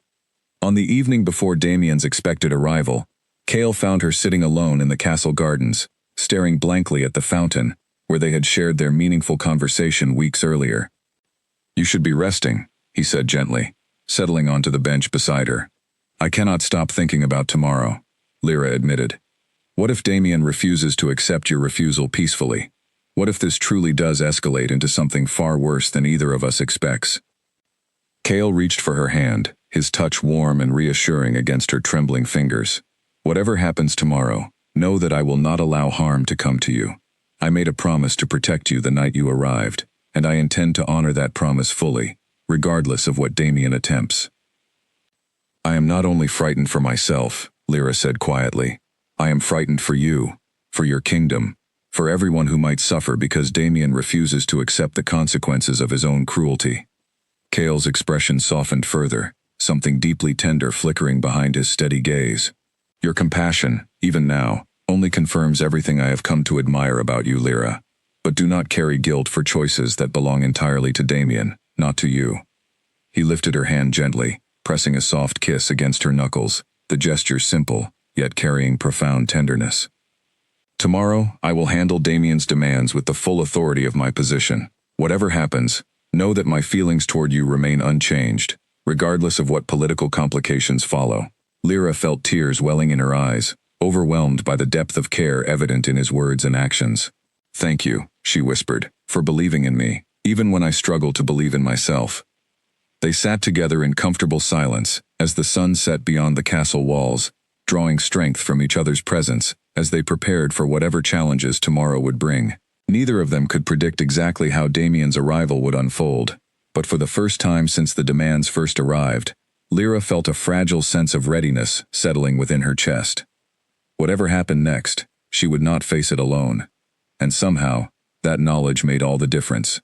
On the evening before Damien's expected arrival, Cale found her sitting alone in the castle gardens, staring blankly at the fountain, where they had shared their meaningful conversation weeks earlier. "You should be resting," he said gently, settling onto the bench beside her. "I cannot stop thinking about tomorrow," Lyra admitted. "What if Damien refuses to accept your refusal peacefully? What if this truly does escalate into something far worse than either of us expects?" Cale reached for her hand, his touch warm and reassuring against her trembling fingers. "Whatever happens tomorrow, know that I will not allow harm to come to you. I made a promise to protect you the night you arrived, and I intend to honor that promise fully, regardless of what Damien attempts." "I am not only frightened for myself," Lyra said quietly. "I am frightened for you, for your kingdom, for everyone who might suffer because Damien refuses to accept the consequences of his own cruelty." Cale's expression softened further, something deeply tender flickering behind his steady gaze. "Your compassion, even now, only confirms everything I have come to admire about you, Lyra. But do not carry guilt for choices that belong entirely to Damien, not to you. He lifted her hand gently, pressing a soft kiss against her knuckles, the gesture simple, yet carrying profound tenderness. Tomorrow, I will handle Damien's demands with the full authority of my position. Whatever happens, know that my feelings toward you remain unchanged, regardless of what political complications follow. Lyra felt tears welling in her eyes, overwhelmed by the depth of care evident in his words and actions. Thank you, she whispered, for believing in me, even when I struggle to believe in myself. They sat together in comfortable silence as the sun set beyond the castle walls, drawing strength from each other's presence as they prepared for whatever challenges tomorrow would bring. Neither of them could predict exactly how Damien's arrival would unfold, but for the first time since the demands first arrived, Lyra felt a fragile sense of readiness settling within her chest. Whatever happened next, she would not face it alone, and somehow, that knowledge made all the difference.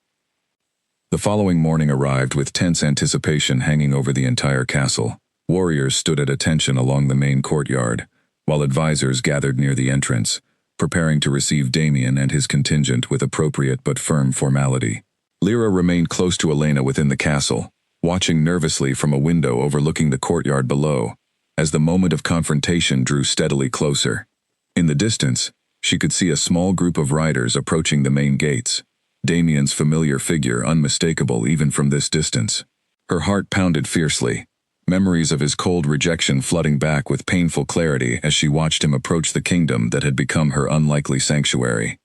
The following morning arrived with tense anticipation hanging over the entire castle. Warriors stood at attention along the main courtyard, while advisors gathered near the entrance, preparing to receive Damien and his contingent with appropriate but firm formality. Lyra remained close to Elena within the castle, watching nervously from a window overlooking the courtyard below, as the moment of confrontation drew steadily closer. In the distance, she could see a small group of riders approaching the main gates, Damien's familiar figure unmistakable even from this distance. Her heart pounded fiercely, memories of his cold rejection flooding back with painful clarity as she watched him approach the kingdom that had become her unlikely sanctuary.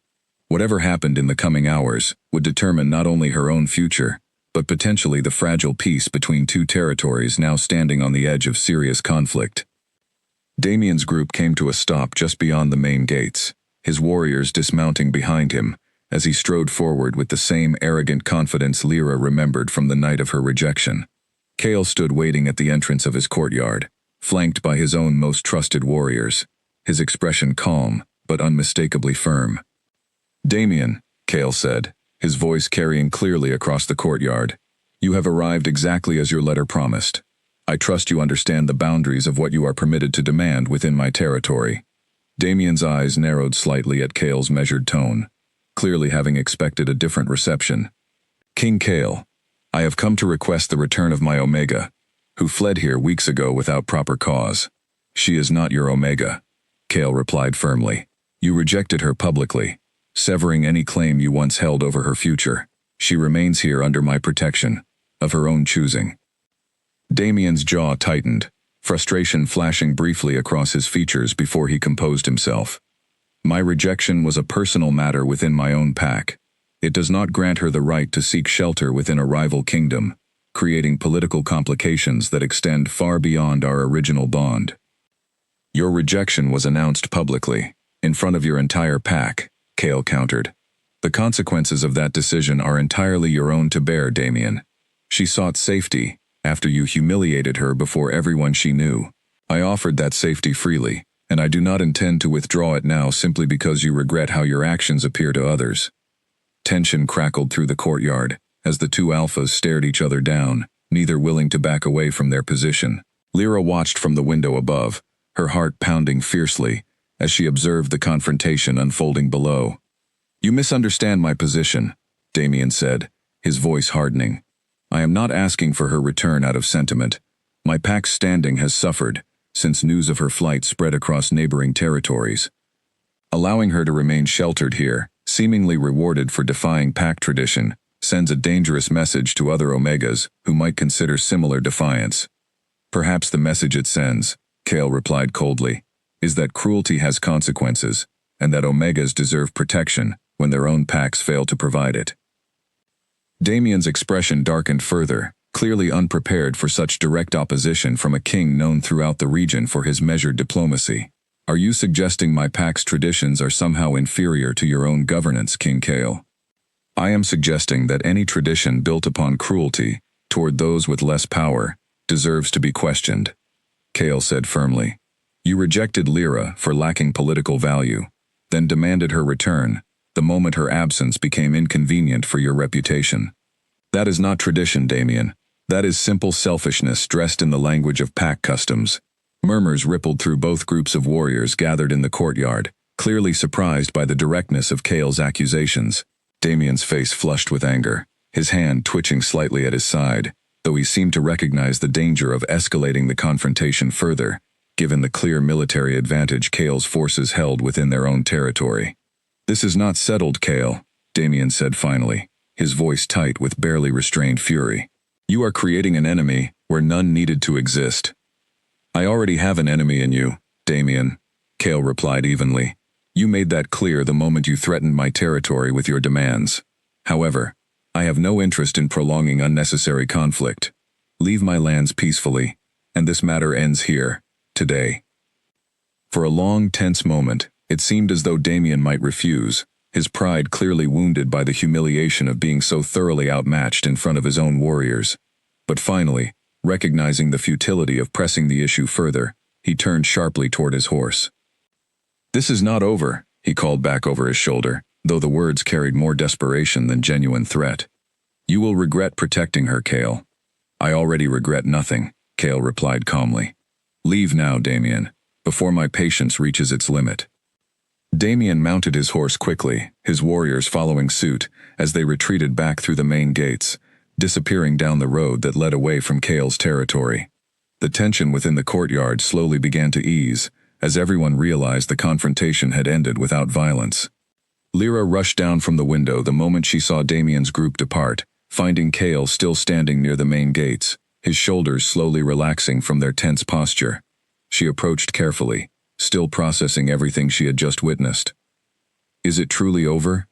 Whatever happened in the coming hours would determine not only her own future, but potentially the fragile peace between two territories now standing on the edge of serious conflict. Damien's group came to a stop just beyond the main gates, his warriors dismounting behind him, as he strode forward with the same arrogant confidence Lyra remembered from the night of her rejection. Cale stood waiting at the entrance of his courtyard, flanked by his own most trusted warriors, his expression calm, but unmistakably firm. "Damien," Cale said, his voice carrying clearly across the courtyard, "you have arrived exactly as your letter promised. I trust you understand the boundaries of what you are permitted to demand within my territory." Damien's eyes narrowed slightly at Cale's measured tone, clearly having expected a different reception. "King Cale, I have come to request the return of my Omega, who fled here weeks ago without proper cause." "She is not your Omega," Cale replied firmly. "You rejected her publicly, severing any claim you once held over her future. She remains here under my protection, of her own choosing." Damien's jaw tightened, frustration flashing briefly across his features before he composed himself. "My rejection was a personal matter within my own pack. It does not grant her the right to seek shelter within a rival kingdom, creating political complications that extend far beyond our original bond." "Your rejection was announced publicly, in front of your entire pack," Cale countered. "The consequences of that decision are entirely your own to bear, Damien. She sought safety, after you humiliated her before everyone she knew. I offered that safety freely, and I do not intend to withdraw it now simply because you regret how your actions appear to others." Tension crackled through the courtyard, as the two alphas stared each other down, neither willing to back away from their position. Lyra watched from the window above, her heart pounding fiercely, as she observed the confrontation unfolding below. "You misunderstand my position," Damien said, his voice hardening. "I am not asking for her return out of sentiment. My pack's standing has suffered, since news of her flight spread across neighboring territories. Allowing her to remain sheltered here, seemingly rewarded for defying pack tradition, sends a dangerous message to other Omegas who might consider similar defiance." "Perhaps the message it sends," Cale replied coldly, "is that cruelty has consequences, and that Omegas deserve protection when their own packs fail to provide it." Damien's expression darkened further, clearly unprepared for such direct opposition from a king known throughout the region for his measured diplomacy. "Are you suggesting my pack's traditions are somehow inferior to your own governance, King Cale?" "I am suggesting that any tradition built upon cruelty, toward those with less power, deserves to be questioned," Cale said firmly. "You rejected Lyra for lacking political value, then demanded her return, the moment her absence became inconvenient for your reputation. That is not tradition, Damien. That is simple selfishness dressed in the language of pack customs." Murmurs rippled through both groups of warriors gathered in the courtyard, clearly surprised by the directness of Cale's accusations. Damien's face flushed with anger, his hand twitching slightly at his side, though he seemed to recognize the danger of escalating the confrontation further, given the clear military advantage Kale's forces held within their own territory. "This is not settled, Kale," Damien said finally, his voice tight with barely restrained fury. "You are creating an enemy where none needed to exist." "I already have an enemy in you, Damien," Kale replied evenly. "You made that clear the moment you threatened my territory with your demands. However, I have no interest in prolonging unnecessary conflict. Leave my lands peacefully, and this matter ends here, today." For a long, tense moment, it seemed as though Damien might refuse, his pride clearly wounded by the humiliation of being so thoroughly outmatched in front of his own warriors. But finally, recognizing the futility of pressing the issue further, he turned sharply toward his horse. "This is not over," he called back over his shoulder, though the words carried more desperation than genuine threat. "You will regret protecting her, Kale." "I already regret nothing," Kale replied calmly. "Leave now, Damien, before my patience reaches its limit." Damien mounted his horse quickly, his warriors following suit, as they retreated back through the main gates, disappearing down the road that led away from Kale's territory. The tension within the courtyard slowly began to ease, as everyone realized the confrontation had ended without violence. Lyra rushed down from the window the moment she saw Damien's group depart, finding Kale still standing near the main gates, his shoulders slowly relaxing from their tense posture. She approached carefully, still processing everything she had just witnessed. "Is it truly over?"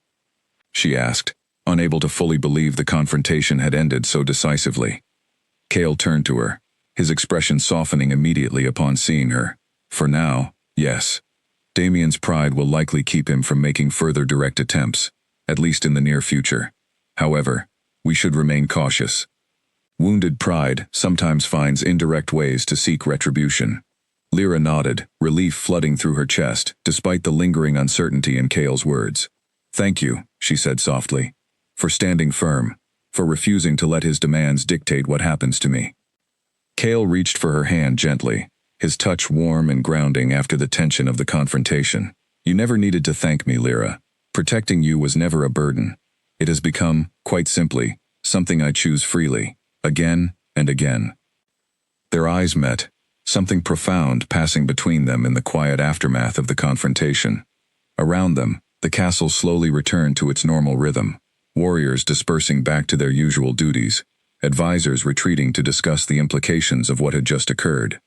she asked, unable to fully believe the confrontation had ended so decisively. Kale turned to her, his expression softening immediately upon seeing her. "For now, yes. Damien's pride will likely keep him from making further direct attempts, at least in the near future. However, we should remain cautious. Wounded pride sometimes finds indirect ways to seek retribution." Lyra nodded, relief flooding through her chest, despite the lingering uncertainty in Kale's words. "Thank you," she said softly, "for standing firm, for refusing to let his demands dictate what happens to me." Kale reached for her hand gently, his touch warm and grounding after the tension of the confrontation. "You never needed to thank me, Lyra. Protecting you was never a burden. It has become, quite simply, something I choose freely, again and again." Their eyes met, something profound passing between them in the quiet aftermath of the confrontation. Around them, the castle slowly returned to its normal rhythm, warriors dispersing back to their usual duties, advisors retreating to discuss the implications of what had just occurred.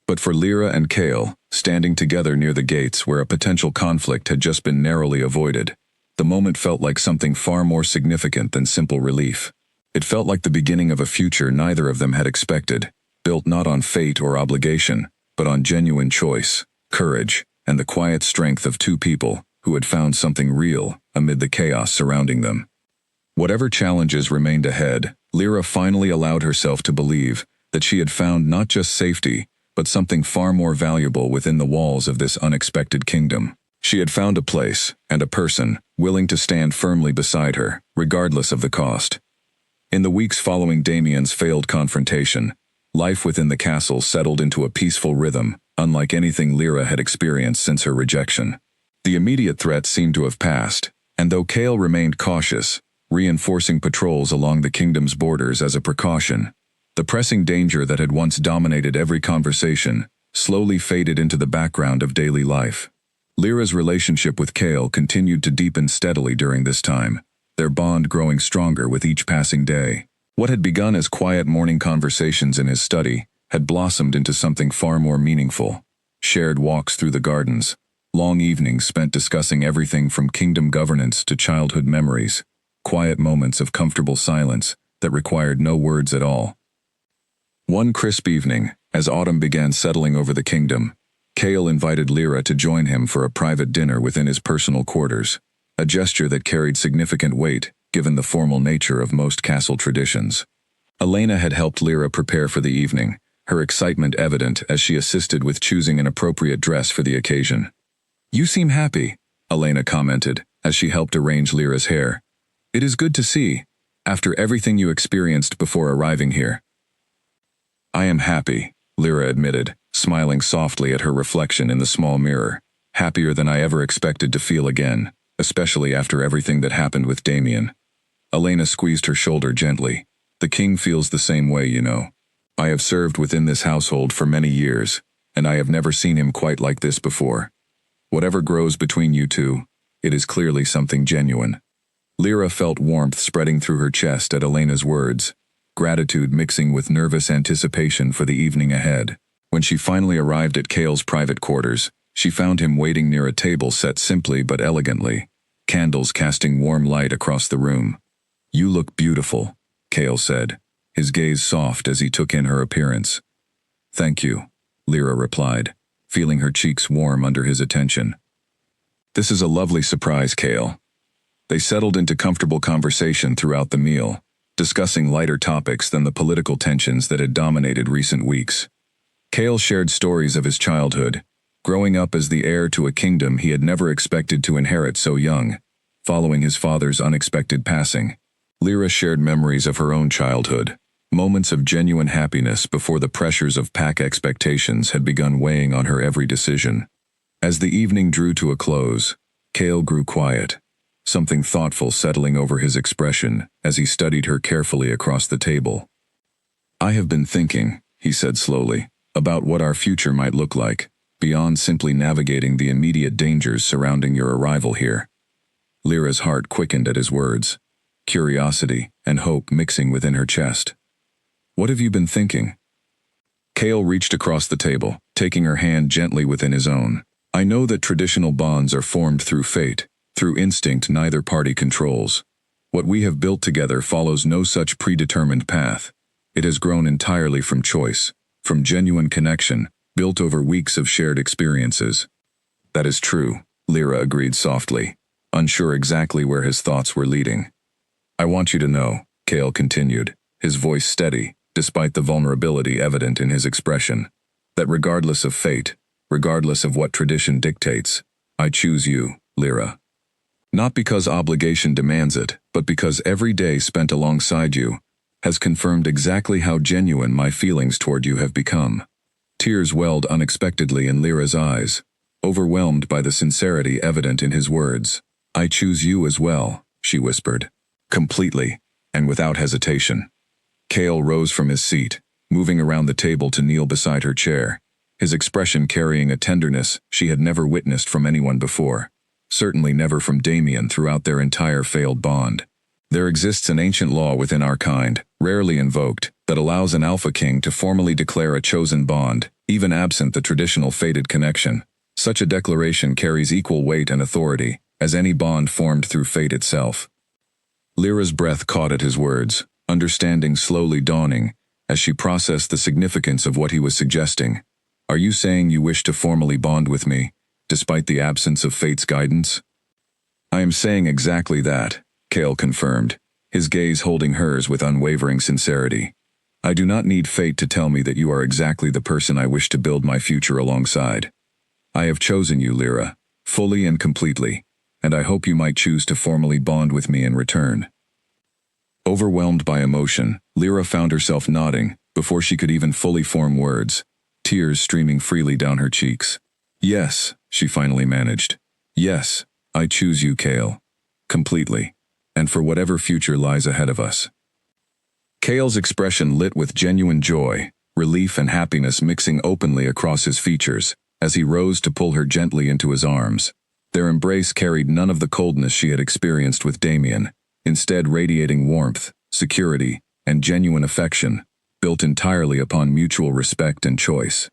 But for Lyra and Kale, standing together near the gates where a potential conflict had just been narrowly avoided, the moment felt like something far more significant than simple relief. It felt like the beginning of a future neither of them had expected, built not on fate or obligation, but on genuine choice, courage, and the quiet strength of two people who had found something real amid the chaos surrounding them. Whatever challenges remained ahead, Lyra finally allowed herself to believe that she had found not just safety, but something far more valuable within the walls of this unexpected kingdom. She had found a place, and a person, willing to stand firmly beside her, regardless of the cost. In the weeks following Damien's failed confrontation, life within the castle settled into a peaceful rhythm, unlike anything Lyra had experienced since her rejection. The immediate threat seemed to have passed, and though Kale remained cautious, reinforcing patrols along the kingdom's borders as a precaution, the pressing danger that had once dominated every conversation slowly faded into the background of daily life. Lyra's relationship with Kale continued to deepen steadily during this time, their bond growing stronger with each passing day. What had begun as quiet morning conversations in his study had blossomed into something far more meaningful. Shared walks through the gardens, long evenings spent discussing everything from kingdom governance to childhood memories, quiet moments of comfortable silence that required no words at all. One crisp evening, as autumn began settling over the kingdom, Kale invited Lyra to join him for a private dinner within his personal quarters, a gesture that carried significant weight given the formal nature of most castle traditions. Elena had helped Lyra prepare for the evening, her excitement evident as she assisted with choosing an appropriate dress for the occasion. "You seem happy," Elena commented, as she helped arrange Lyra's hair. "It is good to see, after everything you experienced before arriving here." "I am happy," Lyra admitted, smiling softly at her reflection in the small mirror, "happier than I ever expected to feel again. especially after everything that happened with Damien. Elena squeezed her shoulder gently. The king feels the same way, you know. I have served within this household for many years, and I have never seen him quite like this before. Whatever grows between you two, it is clearly something genuine. Lyra felt warmth spreading through her chest at Elena's words, gratitude mixing with nervous anticipation for the evening ahead. When she finally arrived at Cale's private quarters, she found him waiting near a table set simply but elegantly, candles casting warm light across the room. "You look beautiful," Cale said, his gaze soft as he took in her appearance. "Thank you," Lyra replied, feeling her cheeks warm under his attention. "This is a lovely surprise, Cale." They settled into comfortable conversation throughout the meal, discussing lighter topics than the political tensions that had dominated recent weeks. Cale shared stories of his childhood, growing up as the heir to a kingdom he had never expected to inherit so young, following his father's unexpected passing. Lyra shared memories of her own childhood, moments of genuine happiness before the pressures of pack expectations had begun weighing on her every decision. As the evening drew to a close, Cale grew quiet, something thoughtful settling over his expression as he studied her carefully across the table. "I have been thinking," he said slowly, "about what our future might look like, beyond simply navigating the immediate dangers surrounding your arrival here." Lyra's heart quickened at his words, curiosity and hope mixing within her chest. "What have you been thinking?" Cale reached across the table, taking her hand gently within his own. "I know that traditional bonds are formed through fate, through instinct neither party controls. What we have built together follows no such predetermined path. It has grown entirely from choice, from genuine connection, built over weeks of shared experiences." "That is true," Lyra agreed softly, unsure exactly where his thoughts were leading. "I want you to know," Cale continued, his voice steady, despite the vulnerability evident in his expression, "that regardless of fate, regardless of what tradition dictates, I choose you, Lyra. Not because obligation demands it, but because every day spent alongside you has confirmed exactly how genuine my feelings toward you have become." Tears welled unexpectedly in Lyra's eyes, overwhelmed by the sincerity evident in his words. "I choose you as well," she whispered. "Completely, and without hesitation." Cale rose from his seat, moving around the table to kneel beside her chair, his expression carrying a tenderness she had never witnessed from anyone before, certainly never from Damien throughout their entire failed bond. "There exists an ancient law within our kind, rarely invoked, that allows an Alpha King to formally declare a chosen bond, even absent the traditional fated connection. Such a declaration carries equal weight and authority as any bond formed through fate itself." Lyra's breath caught at his words, understanding slowly dawning as she processed the significance of what he was suggesting. "Are you saying you wish to formally bond with me, despite the absence of fate's guidance?" "I am saying exactly that," Cale confirmed, his gaze holding hers with unwavering sincerity. "I do not need fate to tell me that you are exactly the person I wish to build my future alongside. I have chosen you, Lyra, fully and completely, and I hope you might choose to formally bond with me in return." Overwhelmed by emotion, Lyra found herself nodding before she could even fully form words, tears streaming freely down her cheeks. "Yes," she finally managed. "Yes, I choose you, Cale. Completely. And for whatever future lies ahead of us." Cale's expression lit with genuine joy, relief and happiness mixing openly across his features as he rose to pull her gently into his arms. Their embrace carried none of the coldness she had experienced with Damien, instead radiating warmth, security, and genuine affection, built entirely upon mutual respect and choice.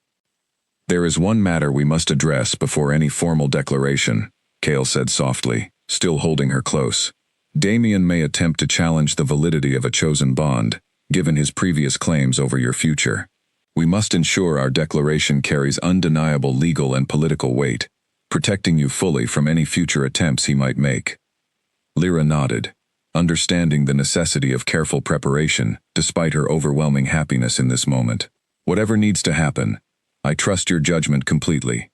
"There is one matter we must address before any formal declaration," Cale said softly, still holding her close. "Damien may attempt to challenge the validity of a chosen bond, given his previous claims over your future. We must ensure our declaration carries undeniable legal and political weight, protecting you fully from any future attempts he might make." Lyra nodded, understanding the necessity of careful preparation, despite her overwhelming happiness in this moment. "Whatever needs to happen, I trust your judgment completely."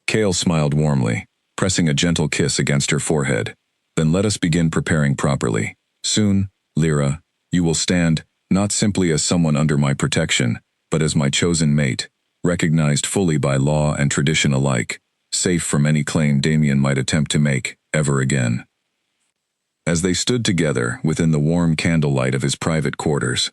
Cale smiled warmly, pressing a gentle kiss against her forehead. "Then let us begin preparing properly. Soon, Lyra, you will stand, not simply as someone under my protection, but as my chosen mate, recognized fully by law and tradition alike. safe from any claim Damien might attempt to make, ever again. As they stood together within the warm candlelight of his private quarters,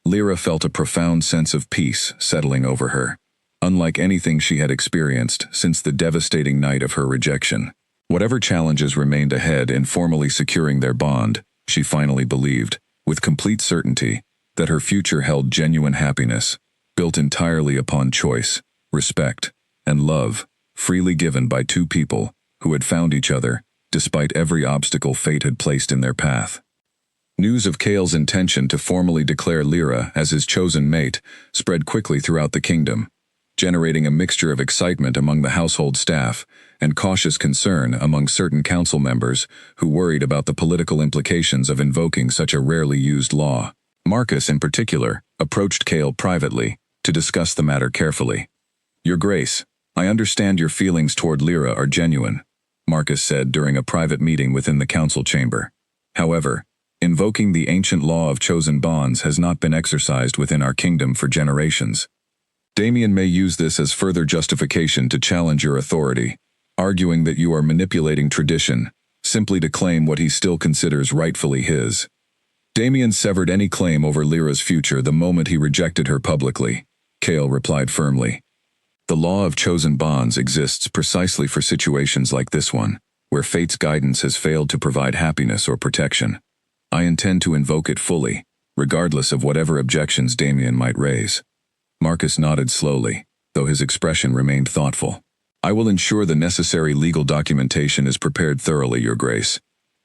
Lyra felt a profound sense of peace settling over her, unlike anything she had experienced since the devastating night of her rejection. Whatever challenges remained ahead in formally securing their bond, she finally believed, with complete certainty, that her future held genuine happiness, built entirely upon choice, respect, and love, freely given by two people who had found each other despite every obstacle fate had placed in their path. News of Cale's intention to formally declare Lyra as his chosen mate spread quickly throughout the kingdom, generating a mixture of excitement among the household staff and cautious concern among certain council members who worried about the political implications of invoking such a rarely used law. Marcus, in particular, approached Cale privately to discuss the matter carefully. "Your Grace, I understand your feelings toward Lyra are genuine," Marcus said during a private meeting within the council chamber. "However, invoking the ancient law of chosen bonds has not been exercised within our kingdom for generations. Damien may use this as further justification to challenge your authority, arguing that you are manipulating tradition, simply to claim what he still considers rightfully his." Damien severed any claim over Lyra's future the moment he rejected her publicly, Cale replied firmly. "The law of chosen bonds exists precisely for situations like this one, where fate's guidance has failed to provide happiness or protection. I intend to invoke it fully, regardless of whatever objections Damien might raise." Marcus nodded slowly, though his expression remained thoughtful. "I will ensure the necessary legal documentation is prepared thoroughly, Your Grace.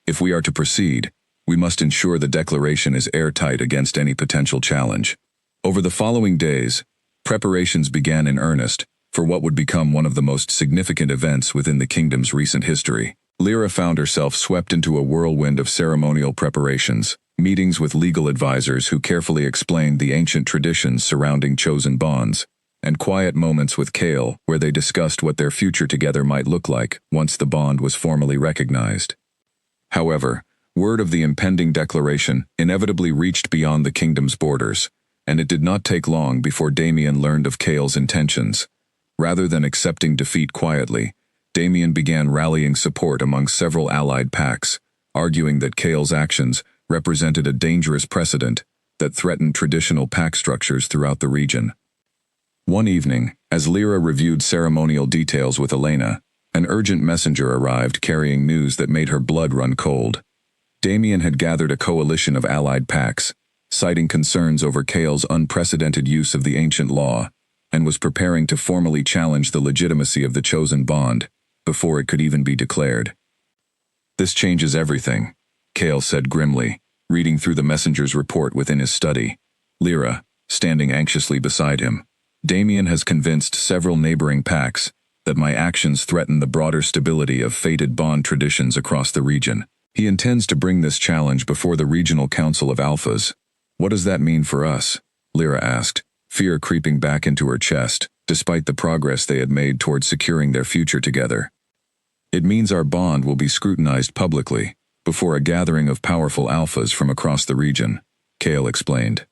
If we are to proceed, we must ensure the declaration is airtight against any potential challenge." Over the following days, preparations began in earnest for what would become one of the most significant events within the kingdom's recent history. Lyra found herself swept into a whirlwind of ceremonial preparations, meetings with legal advisors who carefully explained the ancient traditions surrounding chosen bonds, and quiet moments with Cale where they discussed what their future together might look like once the bond was formally recognized. However, word of the impending declaration inevitably reached beyond the kingdom's borders, and it did not take long before Damien learned of Cale's intentions. Rather than accepting defeat quietly, Damien began rallying support among several allied pacts, arguing that Cale's actions represented a dangerous precedent that threatened traditional pact structures throughout the region. One evening, as Lyra reviewed ceremonial details with Elena, an urgent messenger arrived carrying news that made her blood run cold. Damien had gathered a coalition of allied pacts, citing concerns over Cale's unprecedented use of the ancient law, and was preparing to formally challenge the legitimacy of the chosen bond before it could even be declared. "This changes everything," Cale said grimly, reading through the messenger's report within his study. Lyra, standing anxiously beside him. "Damien has convinced several neighboring pacts that my actions threaten the broader stability of fated bond traditions across the region. He intends to bring this challenge before the Regional Council of Alphas. What does that mean for us?" Lyra asked, fear creeping back into her chest, despite the progress they had made toward securing their future together. "It means our bond will be scrutinized publicly, before a gathering of powerful alphas from across the region," Cale explained.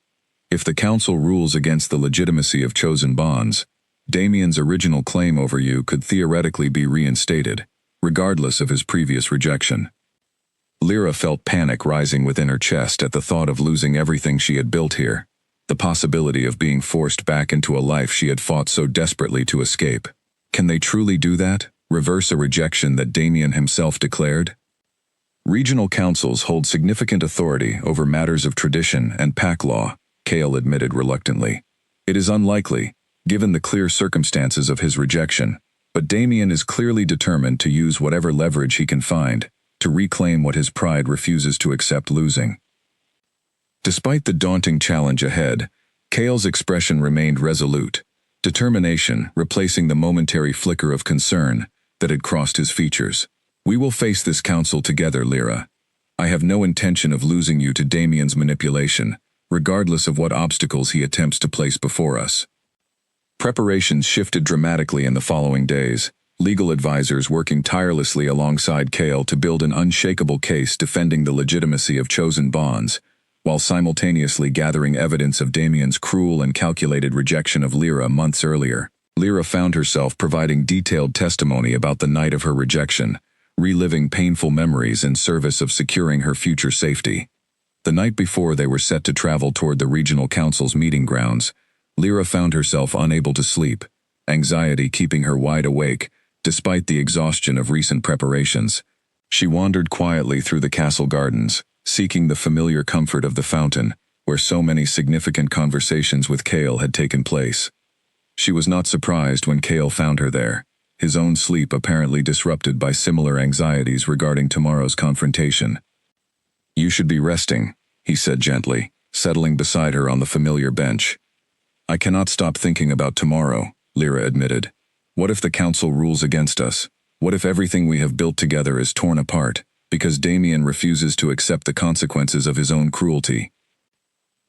"If the council rules against the legitimacy of chosen bonds, Damien's original claim over you could theoretically be reinstated, regardless of his previous rejection." Lyra felt panic rising within her chest at the thought of losing everything she had built here, the possibility of being forced back into a life she had fought so desperately to escape. Can they truly do that, reverse a rejection that Damien himself declared? Regional councils hold significant authority over matters of tradition and pact law, Cale admitted reluctantly. It is unlikely, given the clear circumstances of his rejection, but Damien is clearly determined to use whatever leverage he can find to reclaim what his pride refuses to accept losing. Despite the daunting challenge ahead, Cale's expression remained resolute, determination replacing the momentary flicker of concern that had crossed his features. "We will face this council together, Lyra. I have no intention of losing you to Damien's manipulation, regardless of what obstacles he attempts to place before us." Preparations shifted dramatically in the following days, legal advisors working tirelessly alongside Cale to build an unshakable case defending the legitimacy of chosen bonds, while simultaneously gathering evidence of Damien's cruel and calculated rejection of Lyra months earlier. Lyra found herself providing detailed testimony about the night of her rejection, reliving painful memories in service of securing her future safety. The night before they were set to travel toward the regional council's meeting grounds, Lyra found herself unable to sleep, anxiety keeping her wide awake, despite the exhaustion of recent preparations. She wandered quietly through the castle gardens, seeking the familiar comfort of the fountain, where so many significant conversations with Cale had taken place. She was not surprised when Cale found her there, his own sleep apparently disrupted by similar anxieties regarding tomorrow's confrontation. "You should be resting," he said gently, settling beside her on the familiar bench. "I cannot stop thinking about tomorrow," Lyra admitted. "What if the council rules against us? What if everything we have built together is torn apart, because Damien refuses to accept the consequences of his own cruelty?"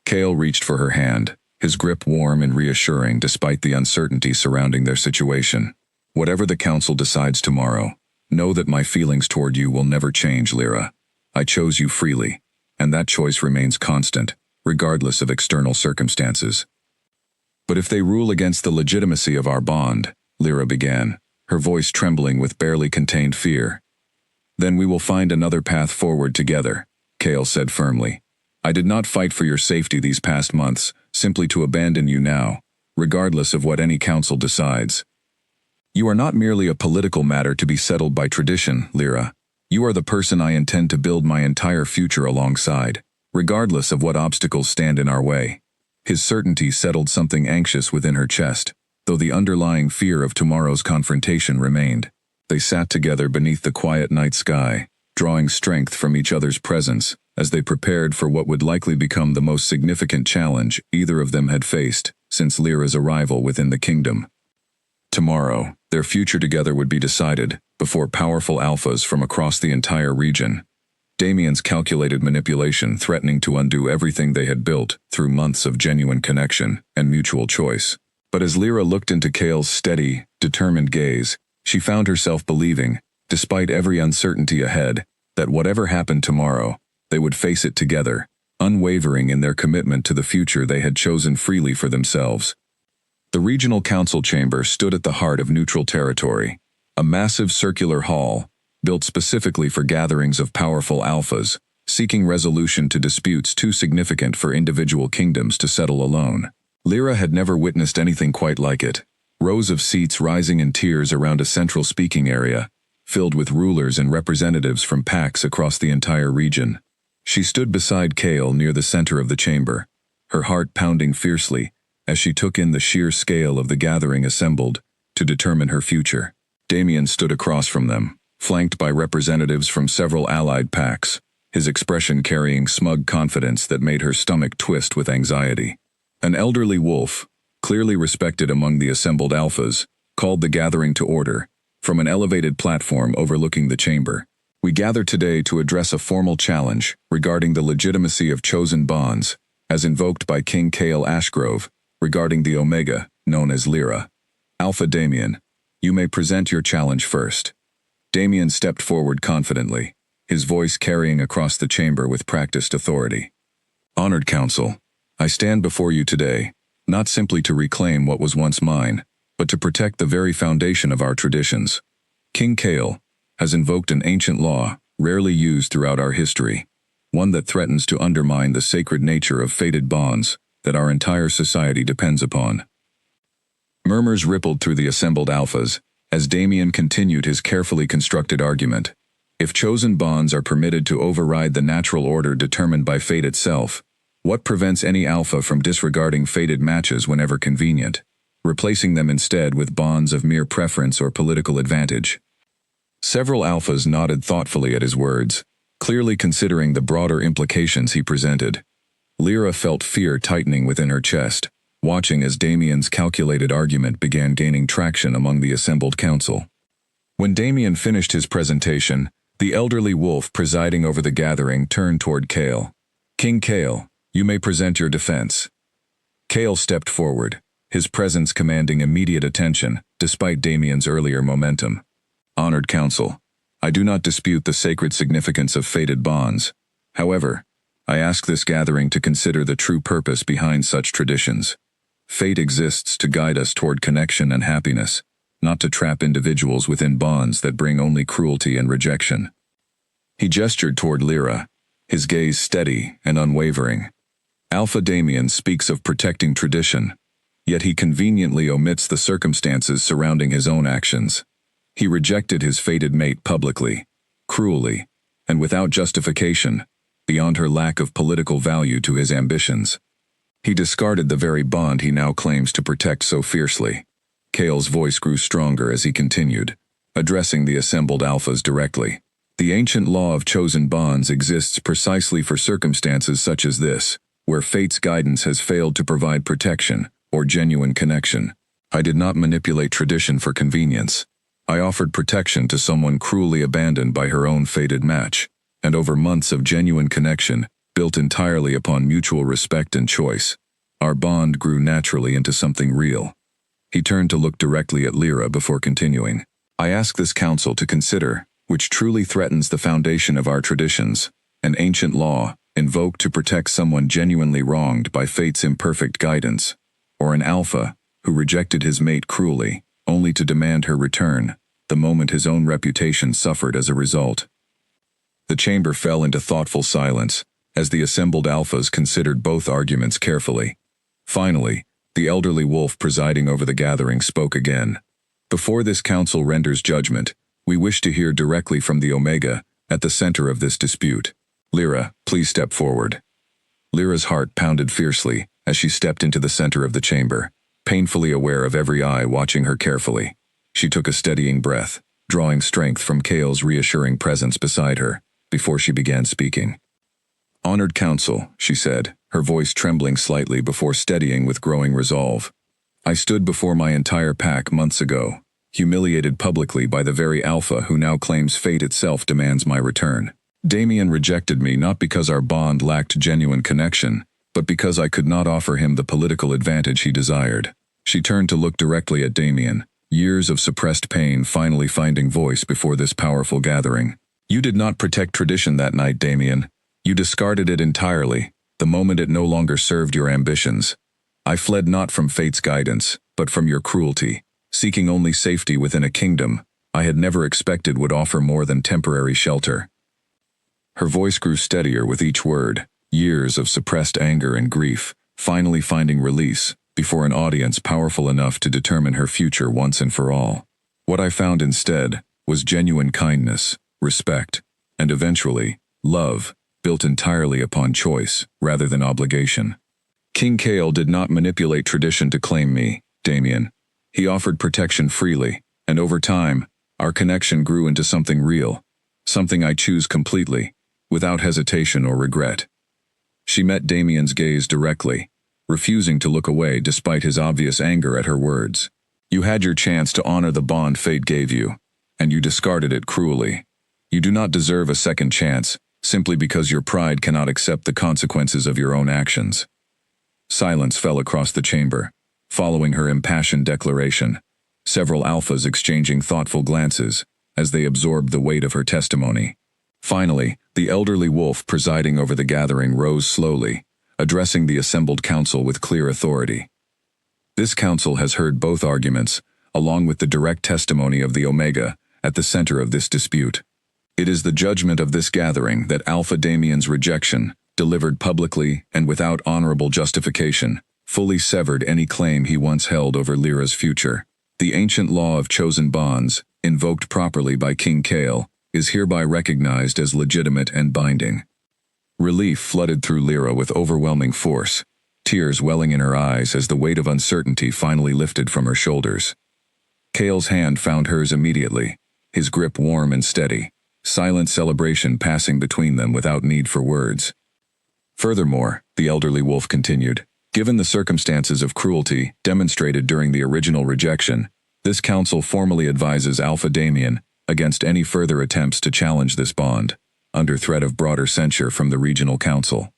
Cale reached for her hand, his grip warm and reassuring despite the uncertainty surrounding their situation. "Whatever the council decides tomorrow, know that my feelings toward you will never change, Lyra. I chose you freely, and that choice remains constant, regardless of external circumstances." "But if they rule against the legitimacy of our bond," Lyra began, her voice trembling with barely contained fear. "Then we will find another path forward together," Cale said firmly. "I did not fight for your safety these past months, simply to abandon you now, regardless of what any council decides. You are not merely a political matter to be settled by tradition, Lyra. You are the person I intend to build my entire future alongside, regardless of what obstacles stand in our way." His certainty settled something anxious within her chest, though the underlying fear of tomorrow's confrontation remained. They sat together beneath the quiet night sky, drawing strength from each other's presence, as they prepared for what would likely become the most significant challenge either of them had faced since Lyra's arrival within the kingdom. Tomorrow, their future together would be decided, before powerful alphas from across the entire region. Damien's calculated manipulation threatening to undo everything they had built through months of genuine connection and mutual choice. But as Lyra looked into Cale's steady, determined gaze, she found herself believing, despite every uncertainty ahead, that whatever happened tomorrow, they would face it together, unwavering in their commitment to the future they had chosen freely for themselves. The regional council chamber stood at the heart of neutral territory, a massive circular hall, built specifically for gatherings of powerful alphas, seeking resolution to disputes too significant for individual kingdoms to settle alone. Lyra had never witnessed anything quite like it. Rows of seats rising in tiers around a central speaking area, filled with rulers and representatives from packs across the entire region. She stood beside Cale near the center of the chamber, her heart pounding fiercely as she took in the sheer scale of the gathering assembled to determine her future. Damien stood across from them, flanked by representatives from several allied packs, his expression carrying smug confidence that made her stomach twist with anxiety. An elderly wolf, clearly respected among the assembled alphas, called the gathering to order, from an elevated platform overlooking the chamber. "We gather today to address a formal challenge regarding the legitimacy of chosen bonds, as invoked by King Cale Ashgrove, regarding the Omega, known as Lyra. Alpha Damien, you may present your challenge first." Damien stepped forward confidently, his voice carrying across the chamber with practiced authority. "Honored Council, I stand before you today, not simply to reclaim what was once mine, but to protect the very foundation of our traditions. King Cale has invoked an ancient law rarely used throughout our history, one that threatens to undermine the sacred nature of fated bonds that our entire society depends upon." Murmurs rippled through the assembled alphas as Damien continued his carefully constructed argument. If chosen bonds are permitted to override the natural order determined by fate itself, what prevents any alpha from disregarding fated matches whenever convenient, replacing them instead with bonds of mere preference or political advantage? Several alphas nodded thoughtfully at his words, clearly considering the broader implications he presented. Lyra felt fear tightening within her chest, watching as Damien's calculated argument began gaining traction among the assembled council. When Damien finished his presentation, the elderly wolf presiding over the gathering turned toward Cale. "King Cale, you may present your defense." Cale stepped forward, his presence commanding immediate attention, despite Damien's earlier momentum. "Honored Council, I do not dispute the sacred significance of fated bonds. However, I ask this gathering to consider the true purpose behind such traditions. Fate exists to guide us toward connection and happiness, not to trap individuals within bonds that bring only cruelty and rejection. He gestured toward Lyra, his gaze steady and unwavering. Alpha Damien speaks of protecting tradition, yet he conveniently omits the circumstances surrounding his own actions. He rejected his fated mate publicly, cruelly, and without justification, beyond her lack of political value to his ambitions. He discarded the very bond he now claims to protect so fiercely. Kale's voice grew stronger as he continued, addressing the assembled alphas directly. The ancient law of chosen bonds exists precisely for circumstances such as this, where fate's guidance has failed to provide protection or genuine connection. I did not manipulate tradition for convenience. I offered protection to someone cruelly abandoned by her own fated match, and over months of genuine connection, built entirely upon mutual respect and choice, our bond grew naturally into something real. He turned to look directly at Lyra before continuing. I ask this council to consider, which truly threatens the foundation of our traditions, an ancient law, invoked to protect someone genuinely wronged by fate's imperfect guidance, or an alpha, who rejected his mate cruelly, only to demand her return, the moment his own reputation suffered as a result. The chamber fell into thoughtful silence, as the assembled alphas considered both arguments carefully. Finally, the elderly wolf presiding over the gathering spoke again. Before this council renders judgment, we wish to hear directly from the Omega, at the center of this dispute. Lyra, please step forward. Lyra's heart pounded fiercely as she stepped into the center of the chamber, painfully aware of every eye watching her carefully. She took a steadying breath, drawing strength from Kale's reassuring presence beside her, before she began speaking. Honored council, she said, her voice trembling slightly before steadying with growing resolve. I stood before my entire pack months ago, humiliated publicly by the very alpha who now claims fate itself demands my return. Damien rejected me not because our bond lacked genuine connection, but because I could not offer him the political advantage he desired. She turned to look directly at Damien, years of suppressed pain finally finding voice before this powerful gathering. You did not protect tradition that night, Damien. You discarded it entirely, the moment it no longer served your ambitions. I fled not from fate's guidance, but from your cruelty, seeking only safety within a kingdom I had never expected would offer more than temporary shelter. Her voice grew steadier with each word, years of suppressed anger and grief, finally finding release, before an audience powerful enough to determine her future once and for all. What I found instead was genuine kindness, respect, and eventually, love, built entirely upon choice rather than obligation. King Kale did not manipulate tradition to claim me, Damien. He offered protection freely, and over time, our connection grew into something real, something I choose completely, without hesitation or regret. She met Damien's gaze directly, refusing to look away despite his obvious anger at her words. You had your chance to honor the bond fate gave you, and you discarded it cruelly. You do not deserve a second chance, simply because your pride cannot accept the consequences of your own actions. Silence fell across the chamber, following her impassioned declaration, several alphas exchanging thoughtful glances as they absorbed the weight of her testimony. Finally, the elderly wolf presiding over the gathering rose slowly, addressing the assembled council with clear authority. This council has heard both arguments, along with the direct testimony of the Omega, at the center of this dispute. It is the judgment of this gathering that Alpha Damien's rejection, delivered publicly and without honorable justification, fully severed any claim he once held over Lyra's future. The ancient law of chosen bonds, invoked properly by King Kale, is hereby recognized as legitimate and binding. Relief flooded through Lyra with overwhelming force, tears welling in her eyes as the weight of uncertainty finally lifted from her shoulders. Kale's hand found hers immediately, his grip warm and steady, silent celebration passing between them without need for words. Furthermore, the elderly wolf continued, given the circumstances of cruelty demonstrated during the original rejection, this council formally advises Alpha Damien against any further attempts to challenge this bond, under threat of broader censure from the regional council.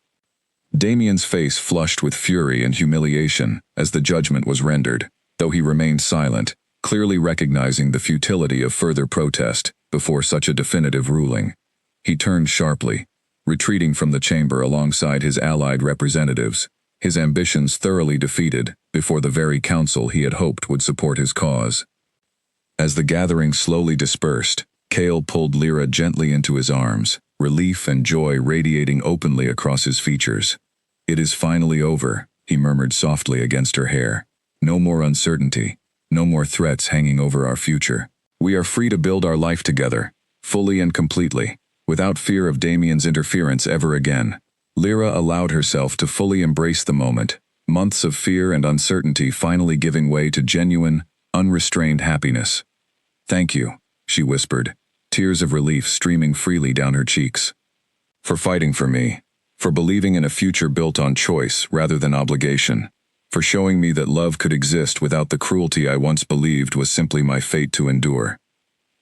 Damien's face flushed with fury and humiliation as the judgment was rendered, though he remained silent, clearly recognizing the futility of further protest before such a definitive ruling. He turned sharply, retreating from the chamber alongside his allied representatives, his ambitions thoroughly defeated before the very council he had hoped would support his cause. As the gathering slowly dispersed, Cale pulled Lyra gently into his arms, relief and joy radiating openly across his features. "It is finally over," he murmured softly against her hair. "No more uncertainty, no more threats hanging over our future. We are free to build our life together, fully and completely, without fear of Damien's interference ever again." Lyra allowed herself to fully embrace the moment, months of fear and uncertainty finally giving way to genuine, unrestrained happiness. "Thank you," she whispered, tears of relief streaming freely down her cheeks. "For fighting for me, for believing in a future built on choice rather than obligation, for showing me that love could exist without the cruelty I once believed was simply my fate to endure."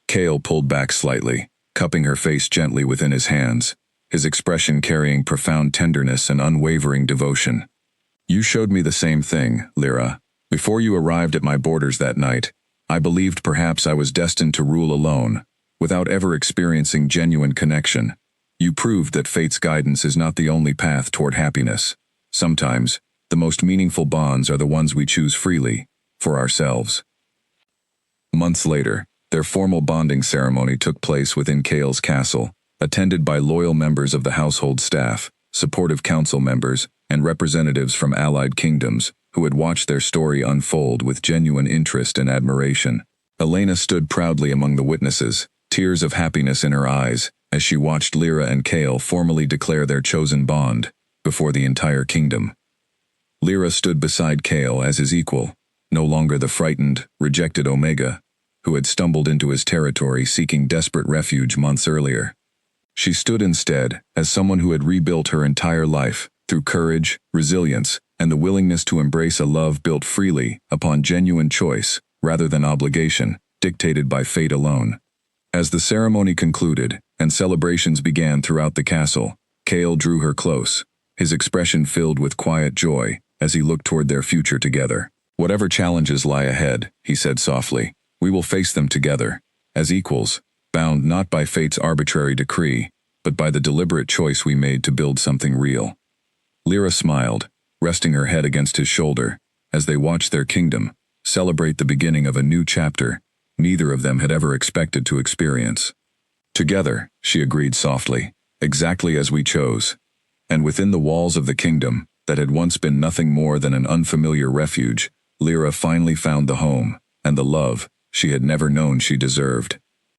Cale pulled back slightly, cupping her face gently within his hands, his expression carrying profound tenderness and unwavering devotion. "You showed me the same thing, Lyra. Before you arrived at my borders that night, I believed perhaps I was destined to rule alone, without ever experiencing genuine connection. You proved that fate's guidance is not the only path toward happiness. Sometimes, the most meaningful bonds are the ones we choose freely, for ourselves." Months later, their formal bonding ceremony took place within Cale's castle, attended by loyal members of the household staff, supportive council members, and representatives from allied kingdoms, who had watched their story unfold with genuine interest and admiration. Elena stood proudly among the witnesses, tears of happiness in her eyes, as she watched Lyra and Cale formally declare their chosen bond, before the entire kingdom. Lyra stood beside Cale as his equal, no longer the frightened, rejected Omega, who had stumbled into his territory seeking desperate refuge months earlier. She stood instead as someone who had rebuilt her entire life, through courage, resilience, and the willingness to embrace a love built freely upon genuine choice, rather than obligation, dictated by fate alone. As the ceremony concluded, and celebrations began throughout the castle, Cale drew her close, his expression filled with quiet joy, as he looked toward their future together. "Whatever challenges lie ahead," he said softly, "we will face them together, as equals, bound not by fate's arbitrary decree, but by the deliberate choice we made to build something real." Lyra smiled, resting her head against his shoulder, as they watched their kingdom celebrate the beginning of a new chapter neither of them had ever expected to experience. "Together," she agreed softly, "exactly as we chose." And within the walls of the kingdom, that had once been nothing more than an unfamiliar refuge, Lyra finally found the home, and the love, she had never known she deserved.